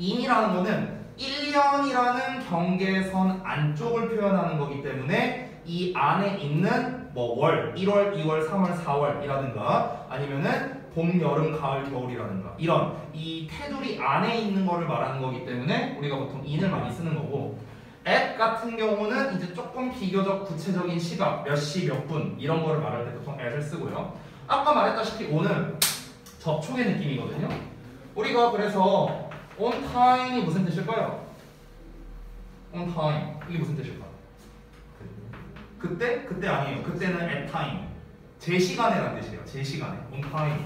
in이라는 거는 1년이라는 경계선 안쪽을 표현하는 거기 때문에 이 안에 있는 뭐 월, 1월, 2월, 3월, 4월이라든가 아니면은 봄, 여름, 가을, 겨울이라든가 이런 이 테두리 안에 있는 거를 말하는 거기 때문에 우리가 보통 in을 많이 쓰는 거고 at 같은 경우는 이제 조금 비교적 구체적인 시각, 몇 시, 몇 분 이런 거를 말할 때 보통 at을 쓰고요. 아까 말했다시피 on은 접촉의 느낌이거든요. 우리가 그래서 on time이 무슨 뜻일까요? on time 이게 무슨 뜻일까요? 그때? 그때 아니에요. 그때는 at time. 제 시간에라는 뜻이에요. 제 시간에. on time.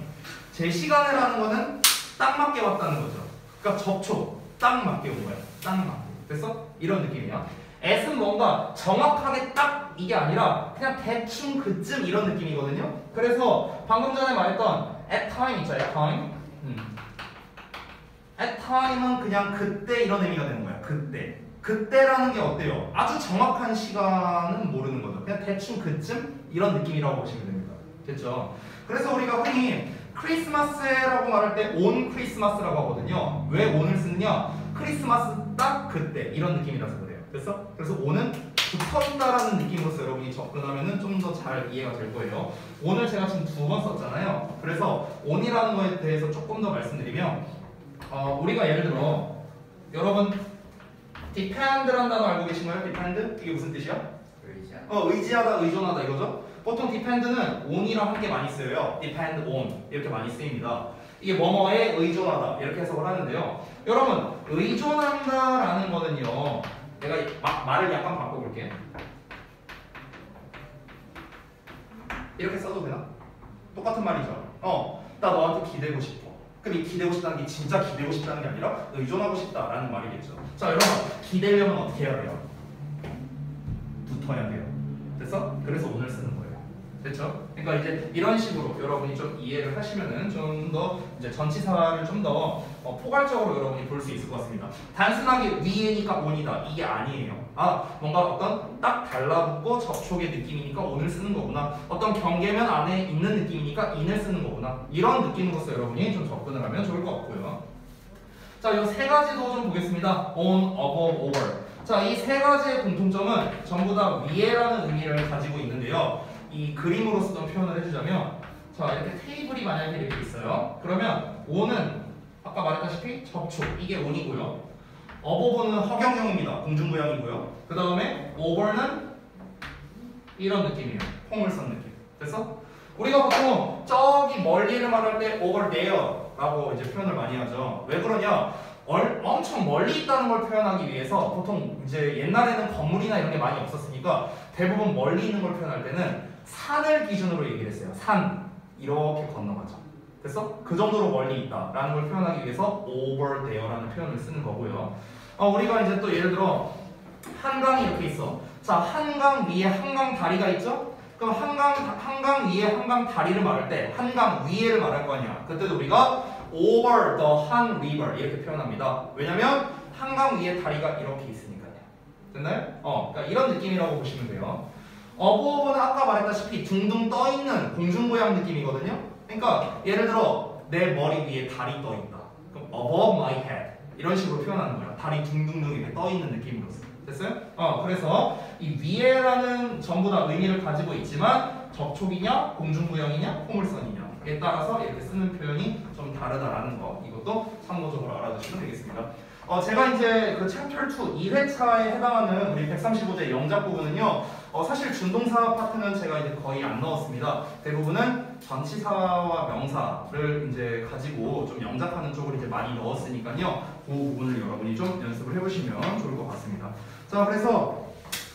제 시간에라는 거는 딱 맞게 왔다는 거죠. 그러니까 접촉. 딱 맞게 온 거야. 딱 맞게. 됐어? 이런 느낌이야. at은 뭔가 정확하게 딱 이게 아니라 그냥 대충 그쯤 이런 느낌이거든요. 그래서 방금 전에 말했던 at time 있죠. at time. at time은 그냥 그때 이런 의미가 되는 거야. 그때. 그때라는 게 어때요? 아주 정확한 시간은 모르는 거죠. 그냥 대충 그쯤 이런 느낌이라고 보시면 됩니다. 됐죠? 그래서 우리가 흔히 크리스마스라고 말할 때 on 크리스마스라고 하거든요. 왜 on을 쓰느냐? 크리스마스 딱 그때 이런 느낌이라서 그래요. 됐어? 그래서 on은 붙어있다라는 느낌으로서 여러분이 접근하면 좀 더 잘 이해가 될 거예요. on을 제가 지금 2번 썼잖아요. 그래서 on이라는 거에 대해서 조금 더 말씀드리면 우리가 예를 들어 여러분 depend라는 단어 알고 계신가요? depend? 이게 무슨 뜻이야? 의지하다, 의존하다 이거죠? 보통 depend는 on이랑 함께 많이 쓰여요. depend on 이렇게 많이 쓰입니다. 이게 뭐뭐에 의존하다 이렇게 해석을 하는데요. 여러분 의존한다라는 거는요. 내가 말을 약간 바꿔볼게. 이렇게 써도 되나? 똑같은 말이죠. 나 너한테 기대고 싶어. 그럼 이 기대고 싶다는 게 진짜 기대고 싶다는 게 아니라 의존하고 싶다라는 말이겠죠. 자 여러분 기대려면 어떻게 해야 돼요? 붙어야 돼요. 됐어? 그래서 오늘 쓰는 거예요. 됐죠? 그러니까 이제 이런 식으로 여러분이 좀 이해를 하시면은 좀 더 이제 전치사를 좀 더 포괄적으로 여러분이 볼 수 있을 것 같습니다. 단순하게 위에니까 on이다 이게 아니에요. 뭔가 어떤 딱 달라붙고 접촉의 느낌이니까 on을 쓰는 거구나. 어떤 경계면 안에 있는 느낌이니까 in을 쓰는 거구나. 이런 느낌으로서 여러분이 좀 접근을 하면 좋을 것 같고요. 자, 이 세 가지도 좀 보겠습니다. on, above, over. 자, 이 세 가지의 공통점은 전부 다 위에라는 의미를 가지고 있는데요. 이 그림으로 쓰던 표현을 해주자면, 자, 이렇게 테이블이 만약에 이렇게 있어요. 그러면 on은 아까 말했다시피 접촉, 이게 on이고요. above는 허경영입니다. 공중부양이고요. 그 다음에 over는 이런 느낌이에요. 콩을 쓴 느낌. 됐어? 우리가 보통 저기 멀리를 말할 때 over there라고 이제 표현을 많이 하죠. 왜 그러냐? 엄청 멀리 있다는 걸 표현하기 위해서 보통 이제 옛날에는 건물이나 이런 게 많이 없었으니까 대부분 멀리 있는 걸 표현할 때는 산을 기준으로 얘기를 했어요. 산 이렇게 건너가죠. 됐어? 그 정도로 멀리 있다라는 걸 표현하기 위해서 over there라는 표현을 쓰는 거고요. 우리가 이제 또 예를 들어 한강이 이렇게 있어. 자, 한강 위에 한강 다리가 있죠? 그럼 한강 위에 한강 다리를 말할 때 한강 위에를 말할 거 아니야. 그때도 우리가 over the Han River 이렇게 표현합니다. 왜냐면 한강 위에 다리가 이렇게 있으니까요. 됐나요? 그러니까 이런 느낌이라고 보시면 돼요. above는 아까 말했다시피 둥둥 떠 있는 공중부양 느낌이거든요. 그러니까 예를 들어 내 머리 위에 달이 떠 있다. 그럼 above my head 이런 식으로 표현하는 거야. 달이 둥둥둥 이렇게 떠 있는 느낌으로서. 됐어요? 그래서 이 위에라는 전부 다 의미를 가지고 있지만 접촉이냐, 공중부양이냐, 포물선이냐에 따라서 이렇게 쓰는 표현이 좀 다르다라는 거 이것도 참고적으로 알아두시면 되겠습니다. 제가 이제 그 챕터 2 2회차에 해당하는 우리 135제 영작 부분은요. 사실 준동사 파트는 제가 이제 거의 안 넣었습니다. 대부분은 전치사와 명사를 이제 가지고 좀 영작하는 쪽을 이제 많이 넣었으니까요. 그 부분을 여러분이 좀 연습을 해보시면 좋을 것 같습니다. 자, 그래서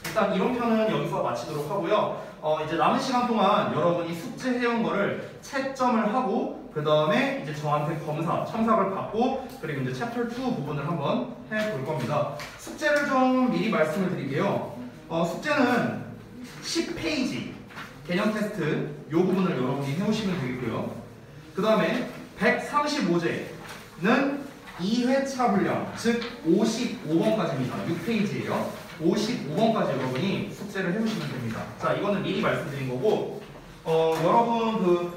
일단 이론 편은 여기서 마치도록 하고요. 이제 남은 시간 동안 여러분이 숙제해온 거를 채점을 하고 그 다음에 이제 저한테 검사, 첨삭을 받고 그리고 이제 챕터 2 부분을 한번 해볼 겁니다. 숙제를 좀 미리 말씀을 드릴게요. 숙제는 10페이지 개념 테스트 이 부분을 여러분이 해오시면 되겠고요. 그 다음에 135제는 2회차 분량, 즉 55번까지입니다. 6페이지예요. 55번까지 여러분이 숙제를 해보시면 됩니다. 자, 이거는 미리 말씀드린 거고, 여러분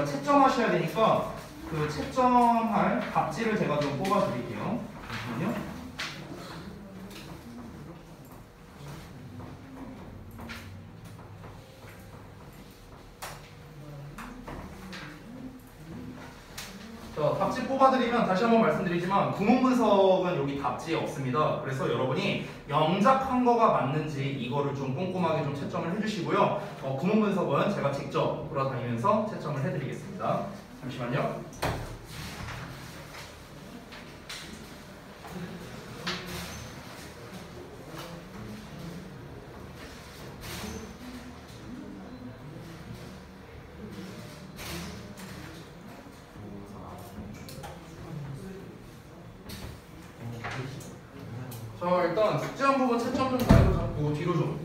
채점하셔야 되니까 그 채점할 답지를 제가 좀 뽑아드릴게요. 잠시만요. 답지 뽑아드리면 다시 한번 말씀드리지만 구문 분석은 여기 답지에 없습니다. 그래서 여러분이 영작한 거가 맞는지 이거를 좀 꼼꼼하게 좀 채점을 해주시고요. 구문 분석은 제가 직접 돌아다니면서 채점을 해드리겠습니다. 잠시만요. 자 일단 숙제한 부분 채점 좀 다 해보자. 이거 뒤로 좀.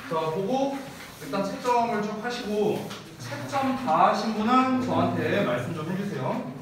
자 보고 일단 채점을 쭉 하시고 채점 다 하신 분은 저한테 말씀 좀 해주세요.